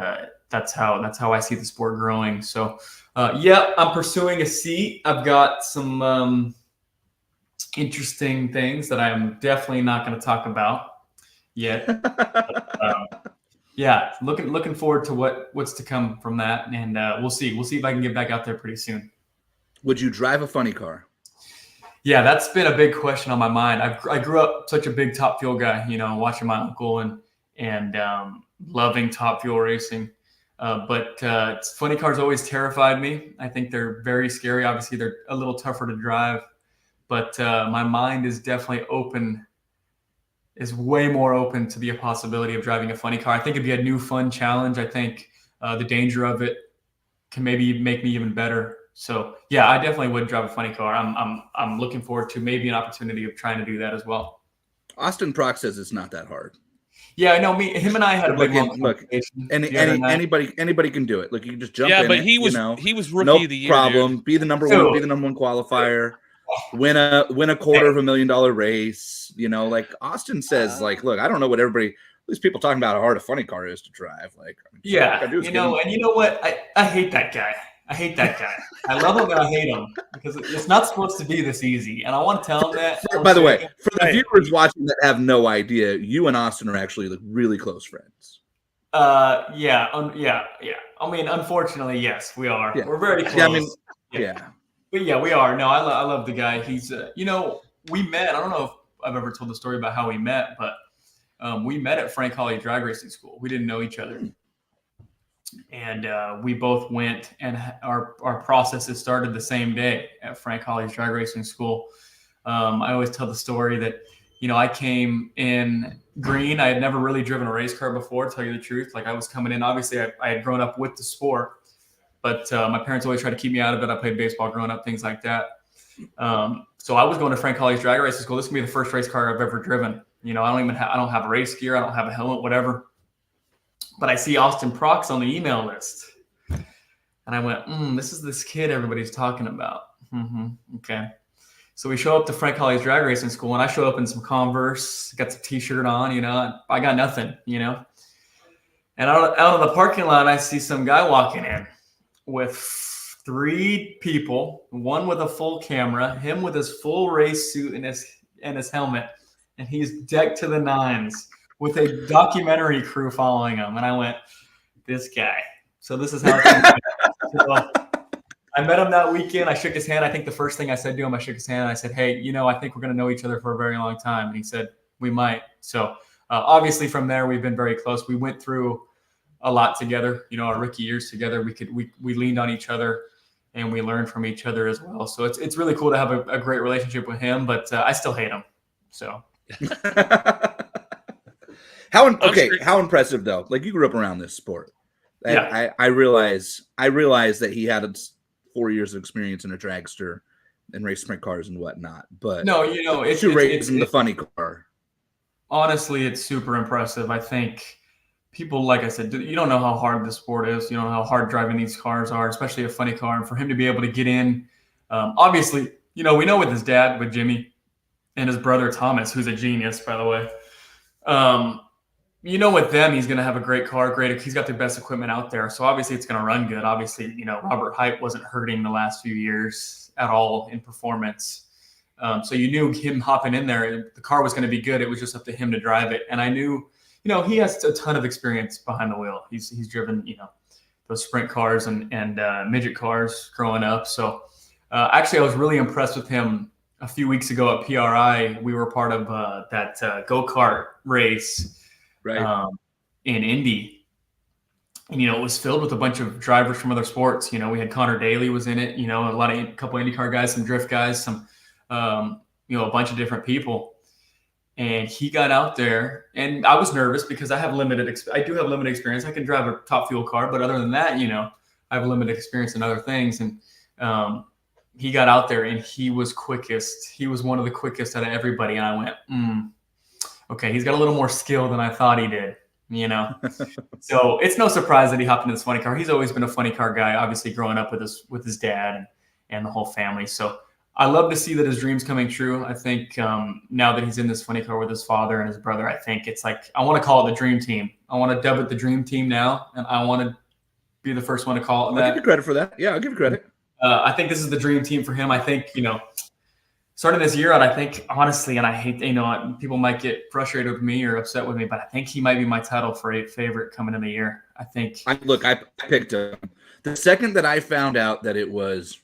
that's how I see the sport growing. So I'm pursuing a seat. I've got some interesting things that I'm definitely not going to talk about yet. Looking forward to what's to come from that, and we'll see if I can get back out there pretty soon. Would you drive a funny car? Yeah, that's been a big question on my mind. I grew up such a big Top Fuel guy, watching my uncle and loving Top Fuel racing. But funny cars always terrified me. I think they're very scary. Obviously, they're a little tougher to drive, but my mind is definitely open, is way more open to the possibility of driving a funny car. I think it'd be a new fun challenge. I think the danger of it can maybe make me even better. So yeah, I definitely would drive a funny car. I'm looking forward to maybe an opportunity of trying to do that as well. Austin Prock says it's not that hard. Yeah, I know. Him and I had a big anybody can do it. Look, you can just jump in. Yeah, but he was rookie of the year. Problem. Dude. Be the number one. Be the number one qualifier. Win a $250,000 race. You know, like Austin says. Like, look, I don't know what these people talking about how hard a funny car is to drive. Like, yeah, you know what? I hate that guy. I love him and I hate him because it's not supposed to be this easy. And I want to tell him that. By the way, for the viewers watching that have no idea, you and Austin are actually like really close friends. Yeah. I mean, unfortunately, yes, we are. Yeah. We're very close. Yeah, But yeah, we are. No, I love the guy. He's, we met. I don't know if I've ever told the story about how we met, but we met at Frank Hawley Drag Racing School. We didn't know each other. And we both went, and our processes started the same day at Frank Hawley's Drag Racing School. I always tell the story that, I came in green. I had never really driven a race car before, to tell you the truth. Like I was coming in, obviously I had grown up with the sport, but my parents always tried to keep me out of it. I played baseball growing up, things like that. So I was going to Frank Hawley's Drag Racing School. This is going to be the first race car I've ever driven. I don't have race gear. I don't have a helmet, whatever. But I see Austin Prox on the email list. And I went, this is this kid everybody's talking about. Okay. So we show up to Frank Hawley's Drag Racing School, and I show up in some Converse, got some T-shirt on, I got nothing, And out of the parking lot, I see some guy walking in with 3 people, one with a full camera, him with his full race suit and his helmet, and he's decked to the nines with a documentary crew following him. And I went, this guy. So this is how so I met him that weekend. I shook his hand. I think the first thing I said to him, I shook his hand and I said, hey, I think we're going to know each other for a very long time. And he said, we might. So obviously from there, we've been very close. We went through a lot together, our rookie years together. We leaned on each other and we learned from each other as well. So it's really cool to have a great relationship with him, but I still hate him. So. How impressive though. Like you grew up around this sport. Yeah. I realize that he had 4 years of experience in a dragster and race sprint cars and whatnot. But no, it's the funny car. Honestly, it's super impressive. I think people, like I said, you don't know how hard the sport is. You don't know how hard driving these cars are, especially a funny car. And for him to be able to get in, obviously, we know with his dad, with Jimmy, and his brother Thomas, who's a genius, by the way. With them, he's going to have a great car. He's got the best equipment out there. So obviously it's going to run good. Obviously, Robert Hite wasn't hurting the last few years at all in performance. So you knew him hopping in there, the car was going to be good. It was just up to him to drive it. And I knew, he has a ton of experience behind the wheel. He's driven, those sprint cars and midget cars growing up. So actually I was really impressed with him. A few weeks ago at PRI, we were part of that go-kart race. Right. In Indy. And, it was filled with a bunch of drivers from other sports. We had Connor Daly was in it, a couple IndyCar guys, some drift guys, some, a bunch of different people. And he got out there and I was nervous because I do have limited experience. I can drive a top fuel car, but other than that, I have limited experience in other things. And he got out there and he was quickest. He was one of the quickest out of everybody. And I went, okay, he's got a little more skill than I thought he did, So it's no surprise that he hopped into this funny car. He's always been a funny car guy, obviously growing up with his dad and the whole family. So I love to see that his dream's coming true. I think now that he's in this funny car with his father and his brother, I think it's like, I want to call it the dream team. I want to dub it the dream team now. And I want to be the first one to call it that. I'll give you credit for that. Yeah, I'll give you credit. I think this is the dream team for him. I think, starting this year out, I think, honestly, and I hate, people might get frustrated with me or upset with me, but I think he might be my title favorite coming in the year. I think. I picked him. The second that I found out that it was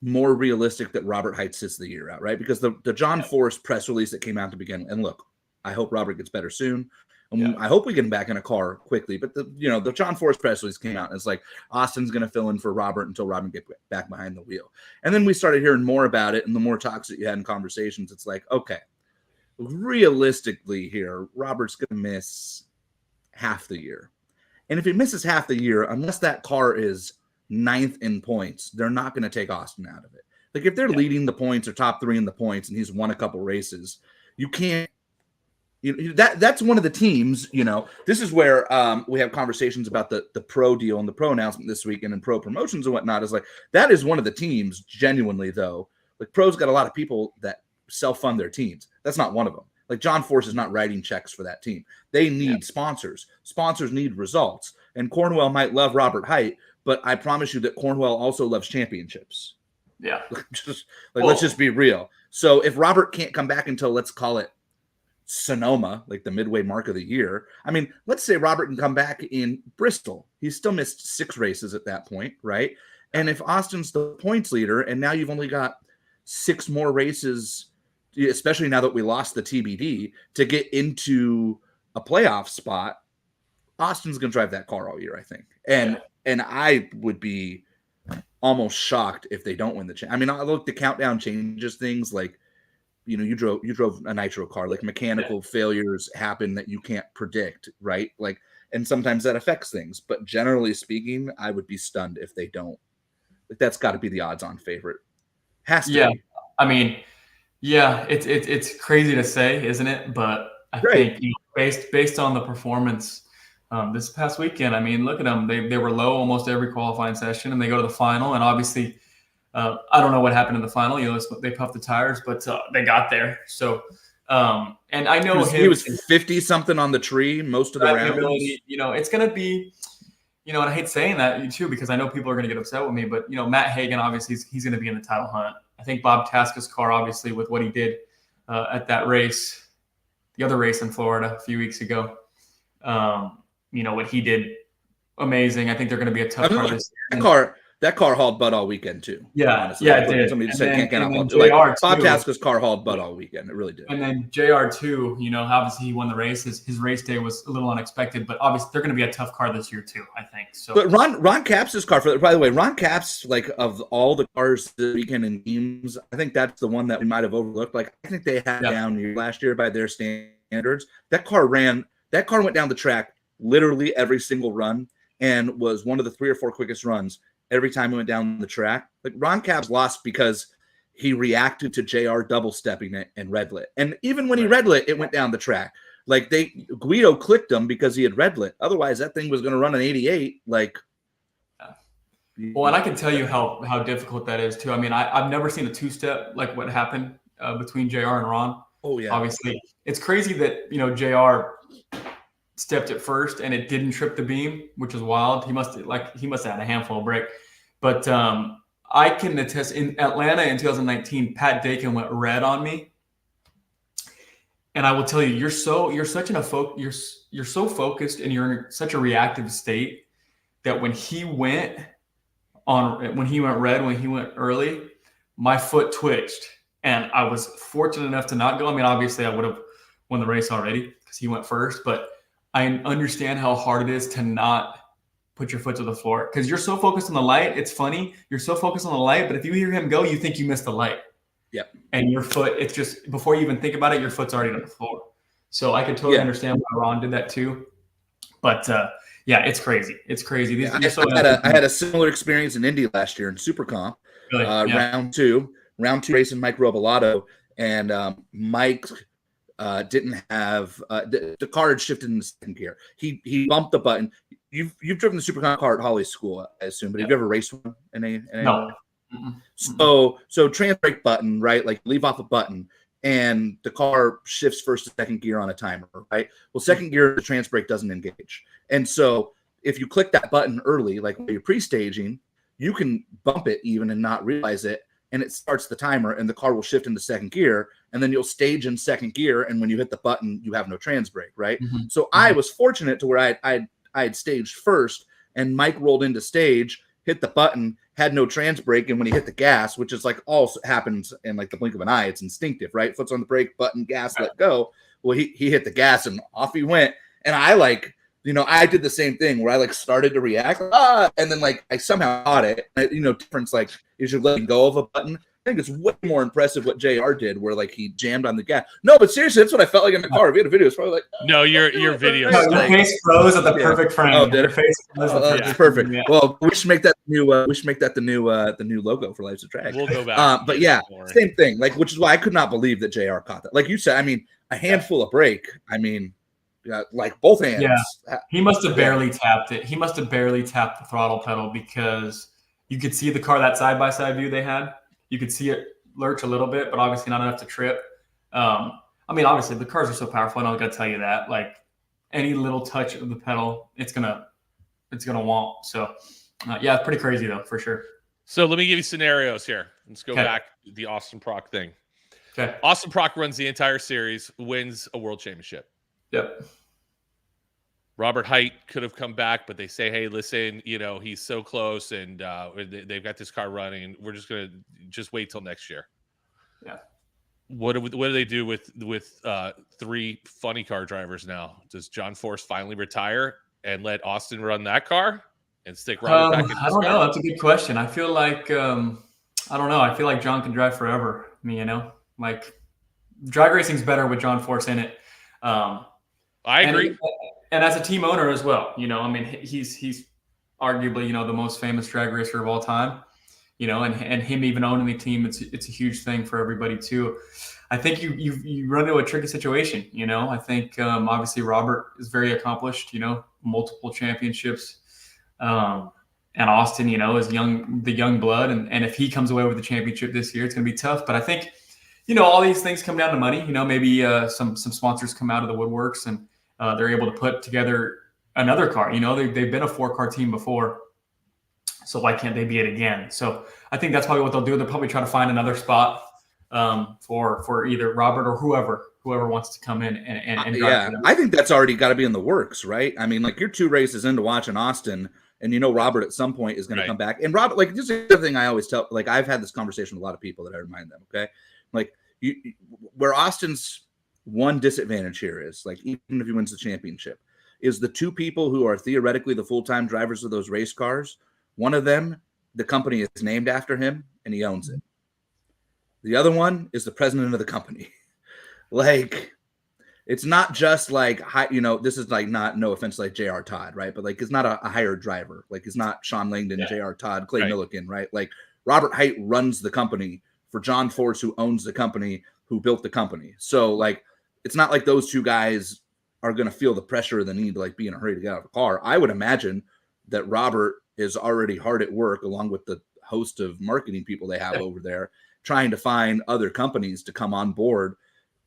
more realistic that Robert Hite sits the year out, right? Because the John Force press release that came out to begin, and look, I hope Robert gets better soon. And I hope we get him back in a car quickly. But the John Force press release came out and it's like Austin's going to fill in for Robert until Robert gets back behind the wheel. And then we started hearing more about it, and the more talks that you had in conversations, it's like, okay, realistically here, Robert's going to miss half the year. And if he misses half the year, unless that car is 9th in points, they're not going to take Austin out of it. Like if they're leading the points or top 3 in the points and he's won a couple races, you can't. That's one of the teams. This is where we have conversations about the pro deal and the pro announcement this weekend and pro promotions and whatnot. Is like that is one of the teams. Genuinely though, like pro's got a lot of people that self-fund their teams. That's not one of them. Like John Force is not writing checks for that team. They need sponsors. Sponsors need results. And Cornwell might love Robert Hight, but I promise you that Cornwell also loves championships. Yeah. Let's just be real. So if Robert can't come back until, let's call it Sonoma, like the midway mark of the year. I mean, let's say Robert can come back in Bristol. He's still missed 6 races at that point, right? And if Austin's the points leader and now you've only got 6 more races, especially now that we lost the TBD, to get into a playoff spot, Austin's going to drive that car all year, I think. And I would be almost shocked if they don't win the championship. I mean, look, the countdown changes things. Like, you drove a nitro car. Like mechanical failures happen that you can't predict, right? Like, and sometimes that affects things. But generally speaking, I would be stunned if they don't. Like, that's got to be the odds-on favorite. Has to. Yeah, I mean, it's crazy to say, isn't it? But I think based on the performance this past weekend, I mean, look at them. They were low almost every qualifying session, and they go to the final. And obviously, I don't know what happened in the final. They puffed the tires, but they got there. So, and I know he was 50 something on the tree most of the rounds. It's going to be, and I hate saying that too because I know people are going to get upset with me. But Matt Hagan, obviously, he's going to be in the title hunt. I think Bob Tasca's car, obviously, with what he did at that race, the other race in Florida a few weeks ago. What he did, amazing. I think they're going to be a tough car this year. That car hauled butt all weekend too. Honestly. It did. Somebody said can't get up. Like Bob Tasca's car hauled butt all weekend. It really did. And then JR too. Obviously he won the race. His race day was a little unexpected, but obviously they're going to be a tough car this year too. I think so. But Ron Capps' car, by the way, Ron Capps, like of all the cars this weekend in teams, I think that's the one that we might have overlooked. Like I think they had down last year by their standards. That car went down the track literally every single run and was one of the 3 or 4 quickest runs every time he went down the track. Like Ron Capps lost because he reacted to JR double stepping it and red lit. And even when he red lit, it went down the track. Like Guido clicked him because he had red lit. Otherwise that thing was going to run an 88. Like, well, and I can tell you how difficult that is too. I mean, I've never seen a 2-step like what happened between JR and Ron. Oh yeah. Obviously it's crazy that, JR stepped it first and it didn't trip the beam, which is wild. He must have had a handful of brake. But I can attest in Atlanta in 2019, Pat Dakin went red on me. And I will tell you, you're so focused and you're in such a reactive state that when he went early, my foot twitched and I was fortunate enough to not go. I mean, obviously I would have won the race already because he went first, but I understand how hard it is to not put your foot to the floor because you're so focused on the light. It's funny. You're so focused on the light, but if you hear him go, you think you missed the light. Yep. And your foot, it's just before you even think about it, your foot's already on the floor. So I can totally understand why Ron did that too. But it's crazy. It's crazy. I had a similar experience in Indy last year in Super Comp, really? round two racing Mike Robolato, and Mike didn't have the car had shifted in the second gear. He bumped the button. You've driven the Super Comp car at Holly School, I assume, but have you ever raced one? No. So trans brake button, right? Like leave off a button, and the car shifts first to second gear on a timer, right? Well, second gear, the trans brake doesn't engage, and so if you click that button early, like when you're pre-staging, you can bump it even and not realize it, and it starts the timer, and the car will shift into second gear, and then you'll stage in second gear, and when you hit the button, you have no trans brake, right? So I was fortunate to where I had staged first, and Mike rolled into stage, hit the button, had no trans brake, and when he hit the gas, which is like all happens in like the blink of an eye, it's instinctive, right? Foot's on the brake, button, gas, let go. Well, he hit the gas, and off he went. And I like, I did the same thing where I like started to react, and then like I somehow caught it. Difference like is you're letting go of a button. I think it's way more impressive what JR did, where like he jammed on the gas. No, but seriously, that's what I felt like in the car. If we had a video, it's probably like, no, your video. No, your face froze at the perfect frame. Oh, did your it? face froze at the That's perfect. Yeah. Well, we should make that the new logo for Lives of Drag. We'll go back. But yeah, same thing. Like, which is why I could not believe that JR caught that. Like you said, I mean, a handful of brake. I mean, like both hands. Yeah, he must have barely tapped it. He must have barely tapped the throttle pedal because you could see the car, that side-by-side view they had. You could see it lurch a little bit, but obviously not enough to trip. I mean, obviously the cars are so powerful. I don't got to tell you that. Like any little touch of the pedal, it's gonna womp. So yeah, it's pretty crazy though, for sure. So let me give you scenarios here. Let's go back to the Austin Prock thing. Okay. Austin Prock runs the entire series, wins a world championship. Yep. Robert Height could have come back, but they say, hey, listen, he's so close, and they've got this car running. We're just going to wait till next year. Yeah. What do they do with 3 funny car drivers now? Does John Force finally retire and let Austin run that car and stick Robert back in his I don't car? know. That's a good question. I feel like I don't know. I feel like John can drive forever. I mean, like drag racing's better with John Force in it. I agree. And as a team owner as well, I mean, he's arguably, the most famous drag racer of all time, and him even owning the team, it's a huge thing for everybody too. I think you run into a tricky situation, I think obviously Robert is very accomplished, multiple championships, and Austin, is the young blood, and if he comes away with the championship this year, it's going to be tough. But I think, all these things come down to money. Maybe some sponsors come out of the woodworks and they're able to put together another car. They've been a 4-car team before, so why can't they be it again? So I think that's probably what they'll do. They'll probably try to find another spot for either Robert or whoever wants to come in and drive. I think that's already got to be in the works, right? I mean, like you're 2 races into watching Austin, and Robert at some point is going to come back. And Robert, like, just the other thing I always tell, like I've had this conversation with a lot of people that I remind them, okay, like where Austin's one disadvantage here is, like, even if he wins the championship, is the 2 people who are theoretically the full-time drivers of those race cars. One of them, the company is named after him and he owns it. The other one is the president of the company. Like, it's not just like, this is like not, no offense, like J.R. Todd, right? But like, it's not a hired driver. Like, it's not Sean Langdon, J.R. Todd, Clay Millican, right? Like, Robert Height runs the company for John Force, who owns the company, who built the company. So like, it's not like those 2 guys are going to feel the pressure or the need to like be in a hurry to get out of the car. I would imagine that Robert is already hard at work, along with the host of marketing people they have over there, trying to find other companies to come on board.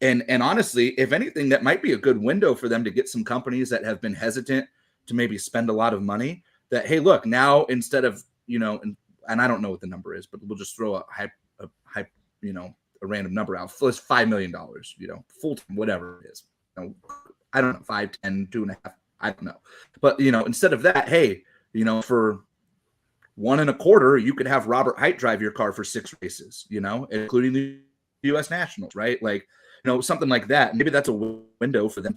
And honestly, if anything, that might be a good window for them to get some companies that have been hesitant to maybe spend a lot of money, that, hey, look, now instead of, and I don't know what the number is, but we'll just throw a random number out. It's $5 million, full time, whatever it is. I don't know, 5, 10, 2.5, I don't know. But, instead of that, hey, for $1.25, you could have Robert Height drive your car for 6 races, including the U.S. Nationals, right? Like, something like that. Maybe that's a window for them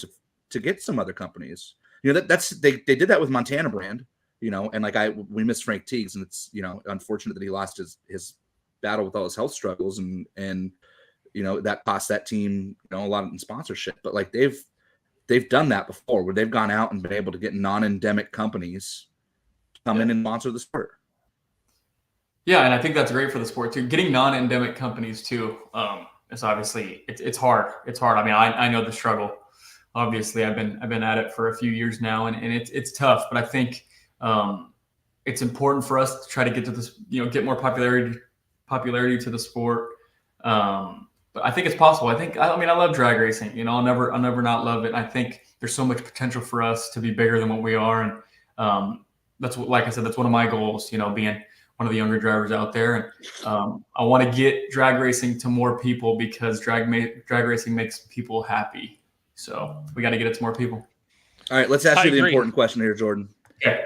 to get some other companies. That's they did that with Montana Brand, and like we miss Frank Teagues, and it's, unfortunate that he lost his battle with all his health struggles, and that cost that team a lot in sponsorship. But like they've done that before, where they've gone out and been able to get non-endemic companies to come in and sponsor the sport. Yeah, and I think that's great for the sport too. Getting non-endemic companies too is obviously it's hard. It's hard. I mean, I know the struggle. Obviously, I've been at it for a few years now, and it's tough. But I think it's important for us to try to get to this, get more popularity to the sport. But I think it's possible. I mean, I love drag racing. I'll never not love it. I think there's so much potential for us to be bigger than what we are, and that's what, like I said, that's one of my goals. Being one of the younger drivers out there, and I want to get drag racing to more people, because drag racing makes people happy. So we got to get it to more people. All right, let's ask you the important question here, Jordan. Okay.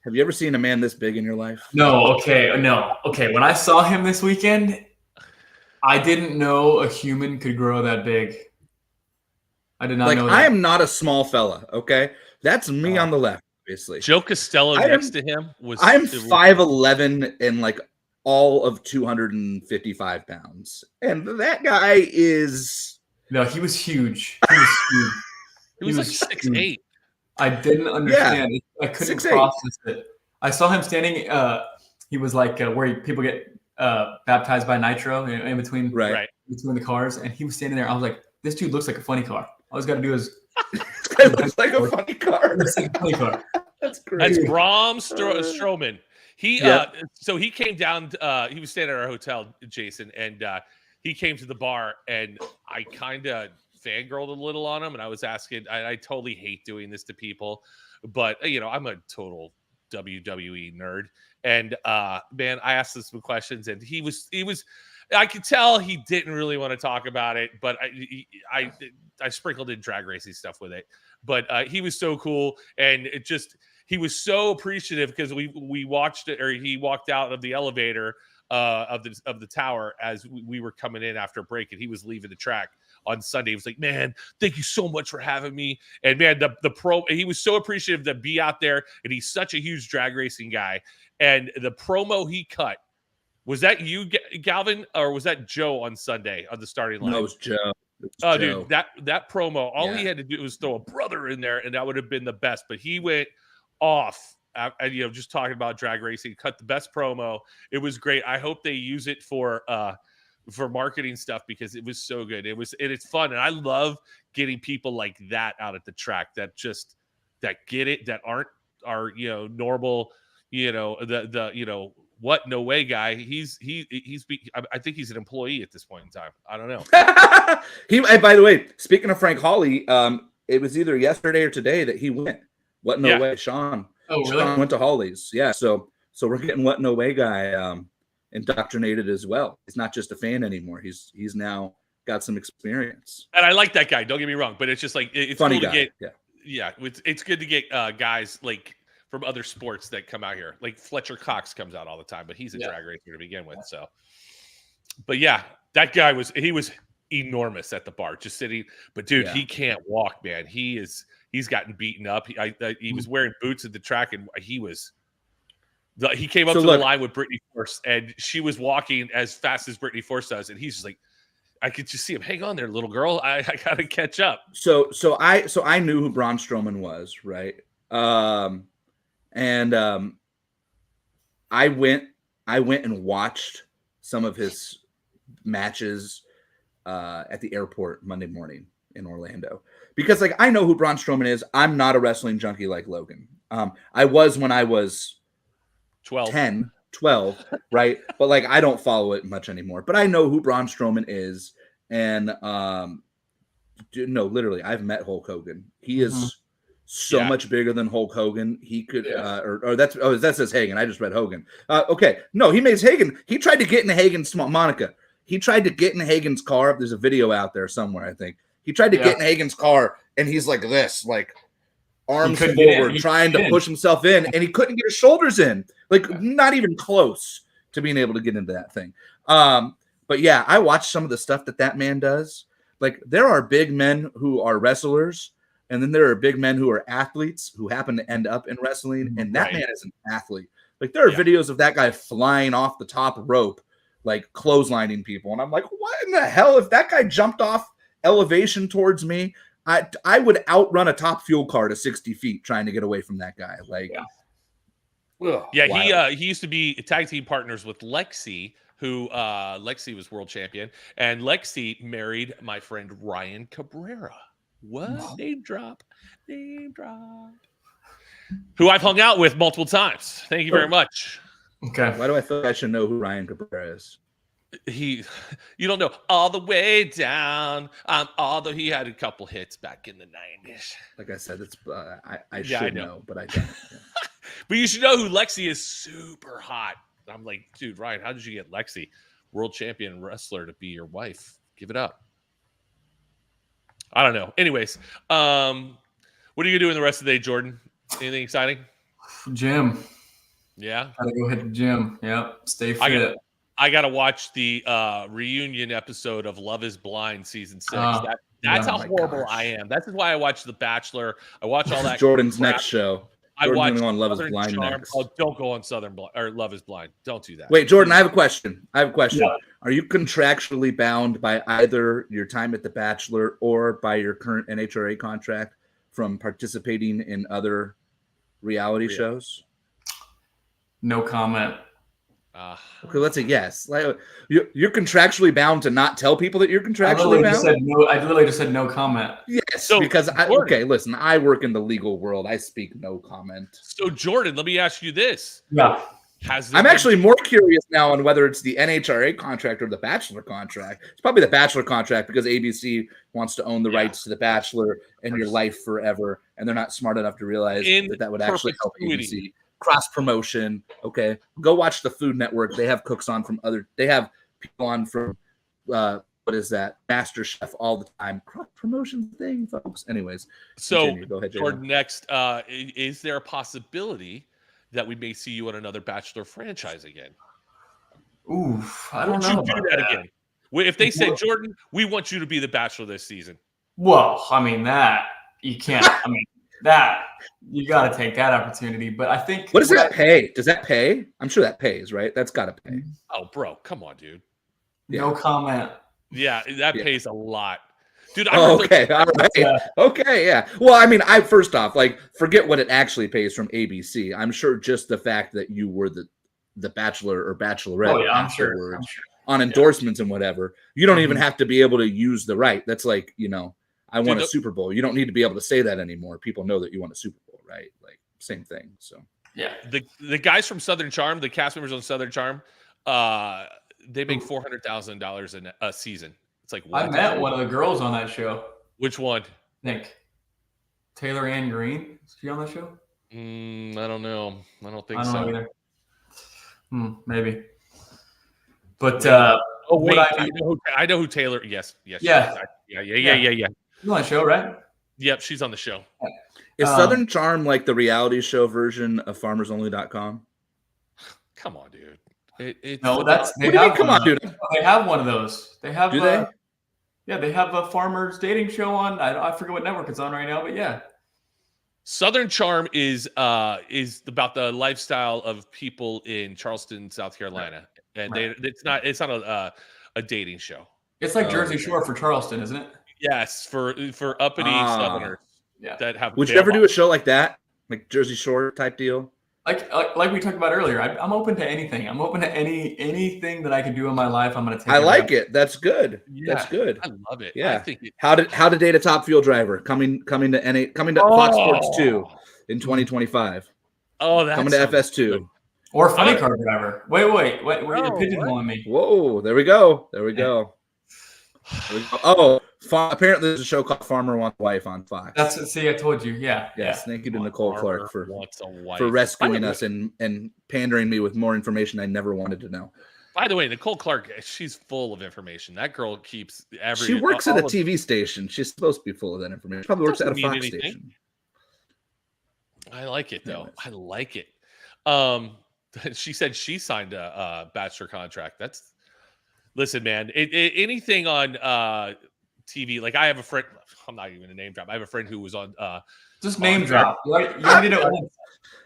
Have you ever seen a man this big in your life? No. Okay. When I saw him this weekend, I didn't know a human could grow that big. I did not know that. I am not a small fella, okay? That's me on the left, obviously. Joe Costello next to him was... I'm 5'11" and like all of 255 pounds. And that guy is... No, he was huge. He was like 6'8". I didn't understand. Yeah. I couldn't process it. I saw him standing. He was like where people get baptized by nitro in between the cars, and he was standing there. I was like, this dude looks like a funny car. All he's got to do is... It looks like a funny car. That's great. That's Braun Strowman. So he came down. He was staying at our hotel, Jason, and he came to the bar, and I kind of fangirled a little on him, and I was asking. I totally hate doing this to people, but I'm a total WWE nerd, and man, I asked him some questions, and he was. I could tell he didn't really want to talk about it, but I sprinkled in drag racing stuff with it. But he was so cool, and he was so appreciative because we watched it, or he walked out of the elevator of the tower as we were coming in after a break, and he was leaving the track on Sunday. He was like, "Man, thank you so much for having me." And man, he was so appreciative to be out there, and he's such a huge drag racing guy. And the promo he cut, was that you, Galvin, or was that Joe on Sunday on the starting line? No, it was Joe. Dude, that promo, all he had to do was throw a brother in there, and that would have been the best. But he went off, just talking about drag racing, cut the best promo. It was great. I hope they use it for marketing stuff because it was so good. It's fun, and I love getting people like that out at the track that get it, that aren't our normal, what no way guy. I think he's an employee at this point in time. I don't know. By the way, speaking of Frank Hawley, it was either yesterday or today that he went. What no way, Sean. Oh, really? Sean went to Hawley's. Yeah, so we're getting what no way guy indoctrinated as well. He's not just a fan anymore. He's now got some experience. And I like that guy. Don't get me wrong, but it's just like it's funny cool guy. To get, it's good to get guys like from other sports that come out here. Like Fletcher Cox comes out all the time, but he's a drag racer to begin with. So, but yeah, that guy was enormous at the bar, just sitting. But dude, he can't walk, man. He's gotten beaten up. He was wearing boots at the track, and he came up to the line with Brittany Force, and she was walking as fast as Brittany Force does, and he's just like, I could just see him. Hang on there, little girl. I gotta catch up. So I knew who Braun Strowman was, right? And I went and watched some of his matches at the airport Monday morning in Orlando because I know who Braun Strowman is. I'm not a wrestling junkie like Logan. I was when I was 12, right? But I don't follow it much anymore. But I know who Braun Strowman is, and literally, I've met Hulk Hogan. He is so much bigger than Hulk Hogan. He could, that says Hagen. I just read Hogan. Okay, no, he makes Hagen. He tried to get in Hagen's Monica. He tried to get in Hagen's car. There's a video out there somewhere, I think. He tried to get in Hagen's car, and he's like this, arms forward, trying to push himself in, and he couldn't get his shoulders in, not even close to being able to get into that thing. But yeah, I watched some of the stuff that man does. There are big men who are wrestlers, and then there are big men who are athletes who happen to end up in wrestling, and that man is an athlete. There are videos of that guy flying off the top rope, clotheslining people, and I'm like, what in the hell? If that guy jumped off elevation towards me, I would outrun a Top Fuel car to 60 feet trying to get away from that guy. He used to be tag team partners with Lexi, who Lexi was world champion, and Lexi married my friend Ryan Cabrera. What? Name drop. Who I've hung out with multiple times. Thank you very much. Okay. Why do I feel like I should know who Ryan Cabrera is? You don't know all the way down. Although he had a couple hits back in the 90s. Like I said, it's I should know, but I don't. Yeah. But you should know who Lexi is. Super hot. I'm like, dude, Ryan, how did you get Lexi, world champion wrestler, to be your wife? Give it up. I don't know. Anyways, what are you gonna do in the rest of the day, Jordan? Anything exciting? Gym. Yeah. Gotta go hit the gym. Yeah. Stay fit. I gotta watch the reunion episode of Love Is Blind season 6. That's Oh how my horrible gosh. I am. That's why I watch The Bachelor. I watch all that. Jordan's crap. next show. I Jordan's watch gonna go on Love is Southern Blind Charm. next. Oh, don't go on Southern or Love is Blind. Don't do that. Wait, Jordan, I have a question. Yeah. Are you contractually bound by either your time at The Bachelor or by your current NHRA contract from participating in other reality shows? No comment. Okay, let's say yes. Like, you're contractually bound to not tell people that you're contractually bound. I literally just said no comment. Yes, So, because Jordan, listen, I work in the legal world. I speak no comment. So, Jordan, let me ask you this. Yeah. I'm actually more curious now on whether it's the NHRA contract or the Bachelor contract. It's probably the Bachelor contract because ABC wants to own the rights to the Bachelor and your life forever, and they're not smart enough to realize that would actually help ABC. Cross promotion. Okay, go watch the Food Network. They have cooks on from they have people on from what is that, Master Chef all the time. Cross promotion thing, folks. Anyways, so go ahead, Jordan. Next, is there a possibility that we may see you on another Bachelor franchise again? Ooh, I don't know. Would you do that again? If they said, Jordan, we want you to be the Bachelor this season. Well, I mean, that you can't. I mean, that you got to take that opportunity. But I think what does that pay? Does that pay? I'm sure that pays, right? That's got to pay. Oh, bro, come on, dude. No comment. Yeah, that pays a lot, dude. Okay, all right. Okay, yeah. Well, I mean, first off, like, forget what it actually pays from ABC. I'm sure just the fact that you were the Bachelor or Bachelorette afterwards on endorsements and whatever, you don't even have to be able to use the right. That's like, I won a Super Bowl. You don't need to be able to say that anymore. People know that you won a Super Bowl, right? Like, same thing. So yeah, the guys from Southern Charm, the cast members on Southern Charm, they make $400,000 in a season. It's like, I met one of the girls on that show. Which one? I think Taylor Ann Green. Is she on that show? I don't know. I don't think I don't so. know either. Maybe. But wait, I know who Taylor. Yes. Yeah. She's on the show, right? Yep, she's on the show. Is Southern Charm like the reality show version of FarmersOnly.com? Come on, dude. No, that's come on, dude. They have one of those. They have. Do they? Yeah, they have a farmers dating show on. I forget what network it's on right now, but yeah. Southern Charm is about the lifestyle of people in Charleston, South Carolina, and it's not a dating show. It's like Jersey Shore for Charleston, isn't it? Yes, for uppity Southerners that have. Would you ever do a show like that, like Jersey Shore type deal? Like we talked about earlier, I'm open to anything. I'm open to anything that I can do in my life. I'm going to take. I like it. That's good. Yeah, that's good. I love it. Yeah. I think how to date a top fuel driver coming to Fox Sports 2 in 2025. Oh, that's coming to FS2 good. Or funny car driver. Wait, you're pigeonholing me. Whoa, there we go. Oh, apparently there's a show called Farmer Wants a Wife on Fox. I told you. Yeah. Thank you to Nicole Clark for rescuing us and pandering me with more information I never wanted to know. By the way, Nicole Clark, she's full of information. That girl keeps She works at a TV station. She's supposed to be full of that information. She probably works at a Fox station. I like it, though. I like it. She said she signed a Bachelor contract. Listen, man, anything on TV, like I have a friend, I'm not even a name drop. I have a friend who was on just name drop. Right? You need to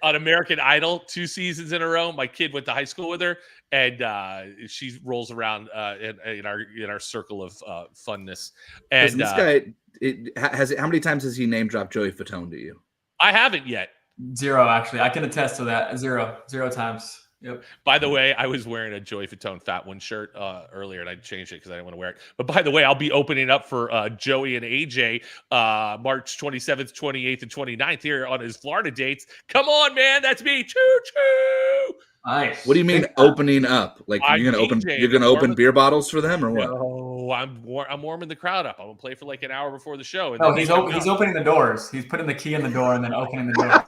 on American Idol 2 seasons in a row. My kid went to high school with her, and she rolls around in our circle of funness. And this guy how many times has he name dropped Joey Fatone to you? I haven't yet. 0, actually. I can attest to that. 0 times. Yep. By the way, I was wearing a Joey Fatone Fat One shirt earlier, and I changed it because I didn't want to wear it. But by the way, I'll be opening up for Joey and AJ March 27th, 28th, and 29th here on his Florida dates. Come on, man. That's me. Choo-choo. Nice. What do you mean opening up? Like you're gonna open beer bottles for them or what? No, I'm warming the crowd up. I'm gonna play for like an hour before the show. And he's opening the doors. He's putting the key in the door and then opening the door.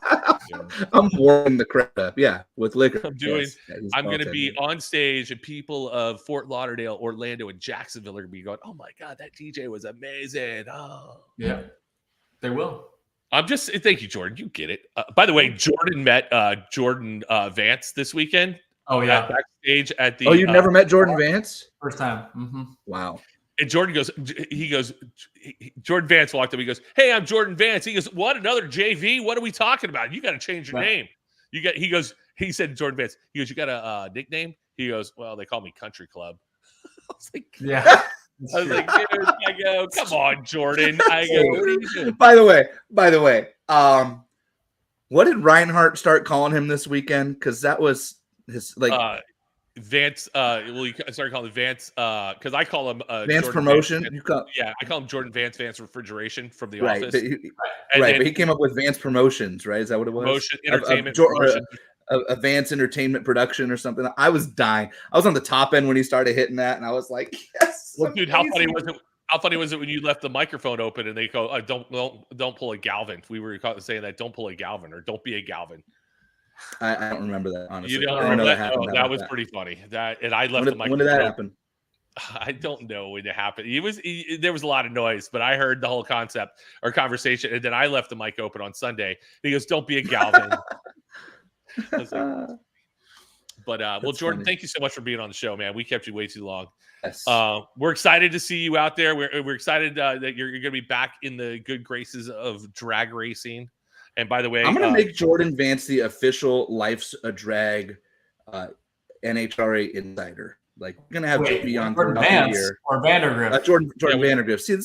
I'm warming the crowd up. Yeah, with liquor. I'm gonna be on stage, and people of Fort Lauderdale, Orlando, and Jacksonville are gonna be going, "Oh my God, that DJ was amazing!" Oh, yeah, they will. Thank you, Jordan. You get it. By the way, Jordan met Jordan Vance this weekend. Oh yeah, backstage at the. Oh, you've never met Jordan Vance? First time. Mm-hmm. Wow. And Jordan Jordan Vance walked up. He goes, "Hey, I'm Jordan Vance." He goes, "What? Another JV? What are we talking about? You got to change your name." He said to Jordan Vance, he goes, "You got a nickname?" He goes, "Well, they call me Country Club." I was like, yeah. I was like, dude, I go, "Come on, Jordan." I go, "What are you doing?" By the way, what did Reinhardt start calling him this weekend? Because that was his Vance. Well, you started calling him Vance because I call him Vance Jordan Promotion. Vance. I call him Jordan Vance Refrigeration from The right, Office. But he came up with Vance Promotions, right? Is that what it was? Promotion, entertainment, promotion. A Vance Entertainment Production or something. I was dying. I was on the top end when he started hitting that, and I was like, "Yes!" Well, dude, how funny was it? How funny was it when you left the microphone open and they go, "Don't pull a Galvin." We were saying that, "Don't pull a Galvin" or "Don't be a Galvin." I don't remember that, honestly. You don't remember that? Oh, that was pretty funny. And I left the microphone. When did that happen? I don't know when it happened. There was a lot of noise, but I heard the whole concept or conversation, and then I left the mic open on Sunday. He goes, "Don't be a Galvin." I was like, but well, Jordan, thank you so much for being on the show, man. We kept you way too long. Yes. We're excited to see you out there. We're excited that you're going to be back in the good graces of drag racing. And by the way, I'm going to make Jordan Vance the official Life's a Drag NHRA insider. Like, we're going to have JP on Jordan Vance here. or Vandergriff. Jordan Vandergriff. See,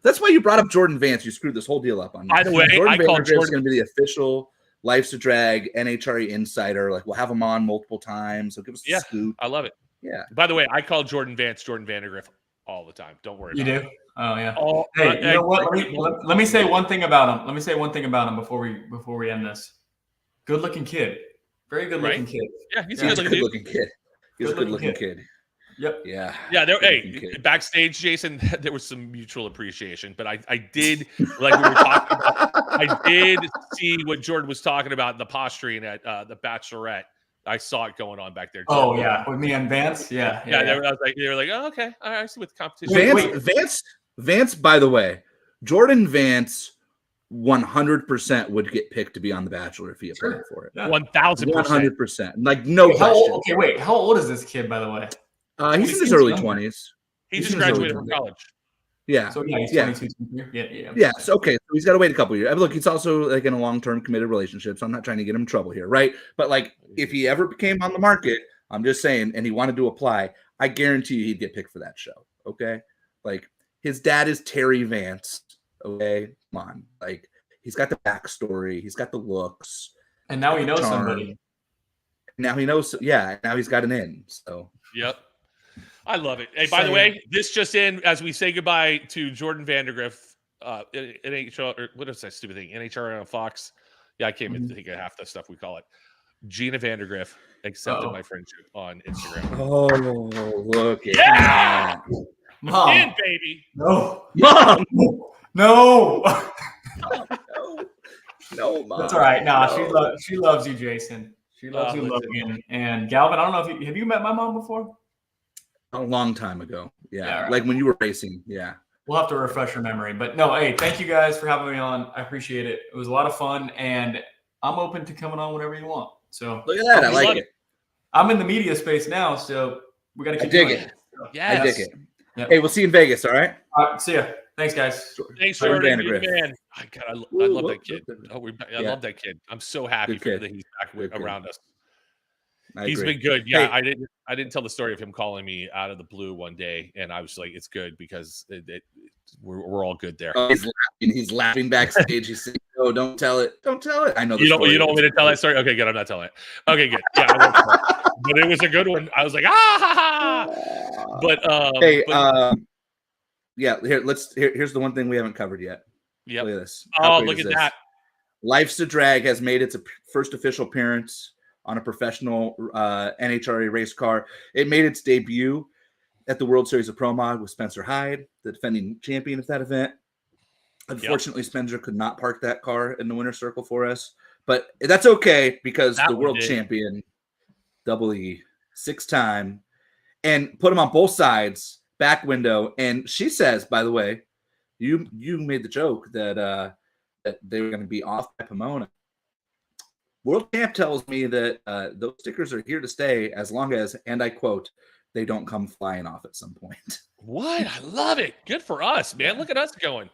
that's why you brought up Jordan Vance. You screwed this whole deal up on me. By the way, Jordan Vandergriff is going to be the official Life's a Drag NHRA insider. Like, we'll have him on multiple times. He'll give us the scoop. I love it. Yeah. By the way, I call Jordan Vance Jordan Vandergriff all the time. Don't worry. You about do? it. Oh yeah. Hey, you know what? Let me say one thing about him. Let me say one thing about him before we end this. Good looking kid. Very good looking kid. Yeah, he's a good looking kid. He's a good looking kid. Yep. Yeah. Yeah. Backstage, Jason, there was some mutual appreciation, but I did, like we were talking about, I did see what Jordan was talking about in the posturing at the Bachelorette. I saw it going on back there. Oh yeah, with me and Vance. Yeah. They were like, "Oh, okay, all right, I see what the competition." Vance. By the way, Jordan Vance 100% would get picked to be on The Bachelor if he applied for it. 1,000%. 100%. Like, no question. Wait, how old is this kid, by the way? He's in his early 20s. He just graduated from college. Yeah. So he's 22. Yeah. So he's got to wait a couple years. Look, he's also like in a long-term committed relationship, so I'm not trying to get him in trouble here, right? But like, if he ever became on the market, I'm just saying, and he wanted to apply, I guarantee you he'd get picked for that show. Okay. Like, his dad is Terry Vance. Okay. Come on. Like, he's got the backstory. He's got the looks. And now he knows somebody. Now he knows. Yeah. Now he's got an in. So. Yep. I love it. Hey, by the way, this just in as we say goodbye to Jordan Vandergriff, NHL, or what is that stupid thing? NHR on Fox. Yeah, I can't even think of half the stuff we call it. Gina Vandergriff accepted my friendship on Instagram. Oh, look at that. Mom. In, baby. No. Mom. No. No, Mom. That's all right. Nah, she loves you, Jason. She loves you, Logan. And Galvin, I don't know if have you met my mom before? A long time ago. Yeah. Right. Like when you were racing. Yeah. We'll have to refresh your memory. But no, hey, thank you guys for having me on. I appreciate it. It was a lot of fun, and I'm open to coming on whenever you want. So look at that. I like it. I'm in the media space now, so we got to keep doing it. Yeah. I dig it. Yep. Hey, we'll see you in Vegas, all right? All right, see ya. Thanks, guys. Thanks, Jordan. Man. I love that kid. I love that kid. I'm so happy that he's back around us. He's been good. Yeah, hey. I didn't tell the story of him calling me out of the blue one day, and I was like, "It's good because we're all good there." Oh, he's laughing backstage. He's saying, "Oh, don't tell it. Don't tell it." I know. You don't want me to tell that story? Okay, good. I'm not telling it. Okay, good. Yeah, but it was a good one. I was like, ah. But yeah. Here's the one thing we haven't covered yet. Yeah. Look at this. Look at that. Life's a Drag has made its first official appearance on a professional NHRA race car. It made its debut at the World Series of Pro Mod with Spencer Hyde, the defending champion of that event. Unfortunately, Spencer could not park that car in the winner's circle for us, but that's okay because the world champion, Double E, 6-time, and put him on both sides, back window. And she says, by the way, you made the joke that they were going to be off by Pomona. World Champ tells me that those stickers are here to stay as long as, and I quote, they don't come flying off at some point. What? I love it. Good for us, man. Yeah. Look at us going.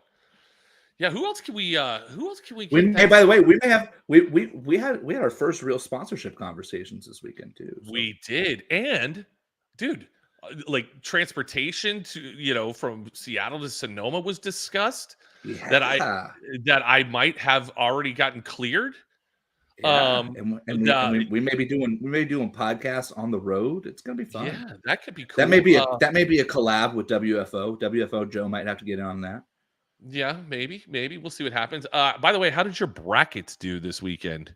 Yeah, who else can we get? Hey, by the way, we may have we had our first real sponsorship conversations this weekend too. So. We did. And dude, like transportation to from Seattle to Sonoma was discussed. Yeah. That I might have already gotten cleared. Yeah. We may be doing podcasts on the road. It's gonna be fun. Yeah, that could be cool. That may be a collab with WFO. WFO Joe might have to get in on that. Yeah, maybe we'll see what happens. By the way, how did your brackets do this weekend?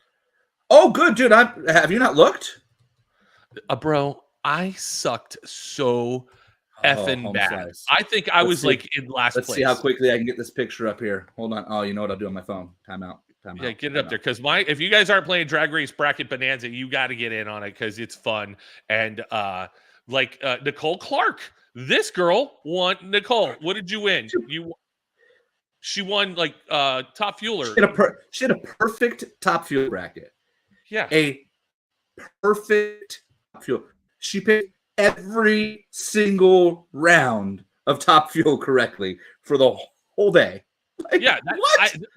Oh, good, dude. Have you not looked? Bro, I sucked so effing bad. Slice. I think I was like in last place. Let's see how quickly I can get this picture up here. Hold on. Oh, you know what I'll do on my phone? Time out. Yeah, get it up there because if you guys aren't playing Drag Race Bracket Bonanza, you got to get in on it because it's fun. And Nicole Clark, this girl won. Nicole, what did you win? She won like top fueler. She had a perfect top fuel bracket. Yeah, a perfect top fuel. She picked every single round of top fuel correctly for the whole day. Like, yeah,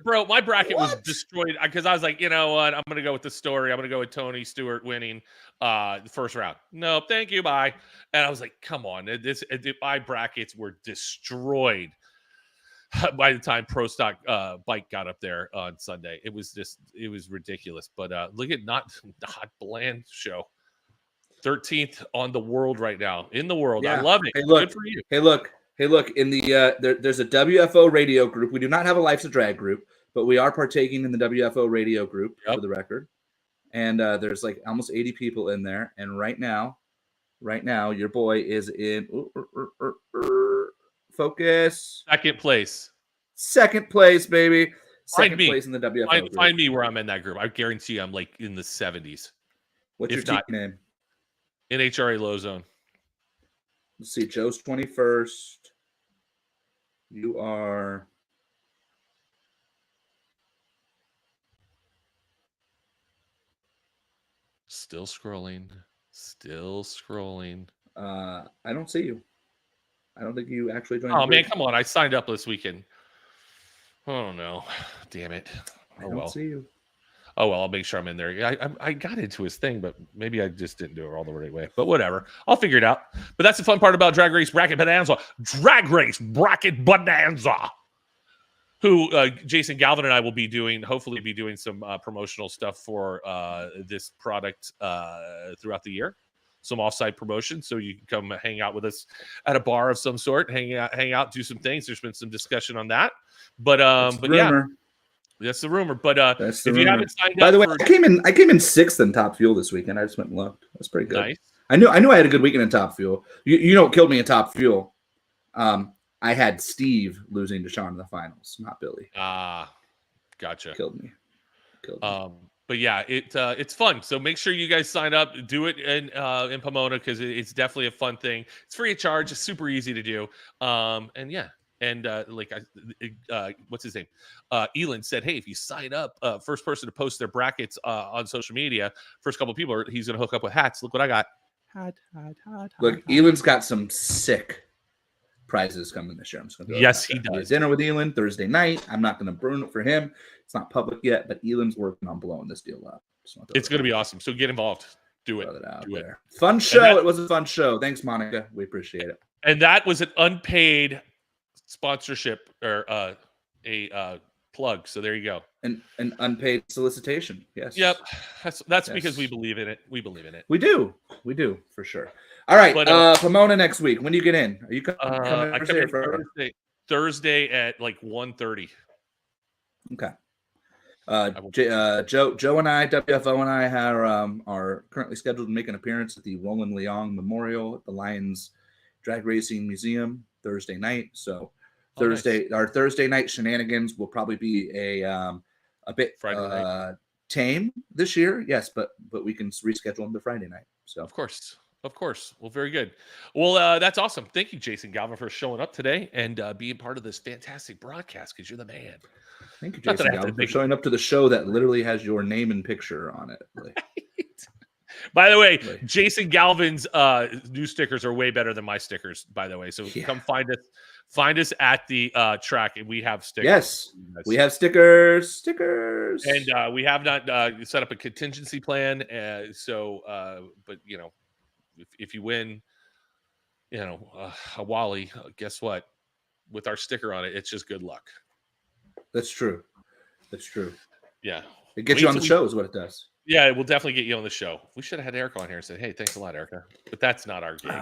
bro, my bracket was destroyed because I was like, you know what? I'm going to go with the story. I'm going to go with Tony Stewart winning the first round. No, thank you, bye. And I was like, come on. My brackets were destroyed by the time Pro Stock Bike got up there on Sunday. It was ridiculous. But look at not Bland show. 13th on the world right now. In the world. Yeah. I love it. Hey, look, good for you. Hey, look, in the there's a WFO radio group. We do not have a Life's a Drag group, but we are partaking in the WFO radio group for the record. And there's like almost 80 people in there. And right now, your boy is in focus. Second place, baby. Second place in the WFO group. Find me where I'm in that group. I guarantee you I'm like in the 70s. What's your team name? NHRA Low Zone. Let's see, Joe's 21st. You are still scrolling. I don't see you. I don't think you actually joined. Oh man, come on! I signed up this weekend. Oh no, damn it! I don't see you. Oh well, I'll make sure I'm in there. I got into his thing, but maybe I just didn't do it all the right way. But whatever, I'll figure it out. But that's the fun part about Drag Race Bracket Bonanza. Drag Race Bracket Bonanza. Who Jason Galvin and I will hopefully be doing some promotional stuff for this product throughout the year. Some offsite promotion, so you can come hang out with us at a bar of some sort, hang out, do some things. There's been some discussion on that, but yeah. That's the rumor. But if you haven't signed up, by the way, I came in 6th in Top Fuel this weekend. I just went and looked. That's pretty good. Nice. I knew I had a good weekend in Top Fuel. You know what killed me in Top Fuel? I had Steve losing to Sean in the finals, not Billy. Gotcha. Killed me. But yeah, it's fun. So make sure you guys sign up. Do it in Pomona because it's definitely a fun thing. It's free of charge. It's super easy to do. And yeah. And what's his name? Elon said, hey, if you sign up, first person to post their brackets on social media, first couple of people, he's going to hook up with hats. Look what I got. Look, Elon's got some sick prizes coming this year. I'm just going to yes, he does. Dinner with Elon Thursday night. I'm not going to burn it for him. It's not public yet, but Elon's working on blowing this deal up. It's going to be awesome. So get involved. Do it. Fun show. It was a fun show. Thanks, Monica. We appreciate it. And that was an unpaid sponsorship or a plug. So there you go. An unpaid solicitation. Yes. Yep. That's because we believe in it. We believe in it. We do for sure. All right. But, Pomona next week. When do you get in? Are you coming Thursday at like 1:30? Okay. Joe and I, WFO and I are currently scheduled to make an appearance at the Roland Leong Memorial at the Lions Drag Racing Museum Thursday night. So our Thursday night shenanigans will probably be a bit tame this year. Yes, but we can reschedule them to Friday night. So of course. Of course. Well, very good. Well, that's awesome. Thank you, Jason Galvin, for showing up today and being part of this fantastic broadcast, because you're the man. Thank you, Jason Galvin, for showing up to the show that literally has your name and picture on it. Like, by the way, Jason Galvin's new stickers are way better than my stickers, by the way. So come find us. Find us at the track, and we have stickers. Yes, we have stickers. And we have not set up a contingency plan. But you know, if you win, you know, a Wally, guess what? With our sticker on it, it's just good luck. That's true. Yeah. It gets you on the show is what it does. Yeah, it will definitely get you on the show. We should have had Erica on here and said, hey, thanks a lot, Erica. But that's not our gig.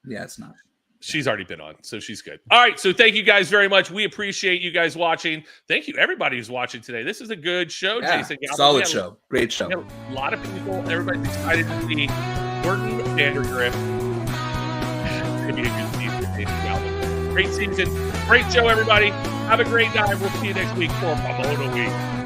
Yeah, it's not. She's already been on, so she's good. All right, so thank you guys very much. We appreciate you guys watching. Thank you, everybody who's watching today. This is a good show, Jason. Solid show. Great show. A lot of people. Everybody's excited to see Jordan Vandergriff. It's going to be a good season. Great season. Great show, everybody. Have a great night. We'll see you next week for Pomona Week.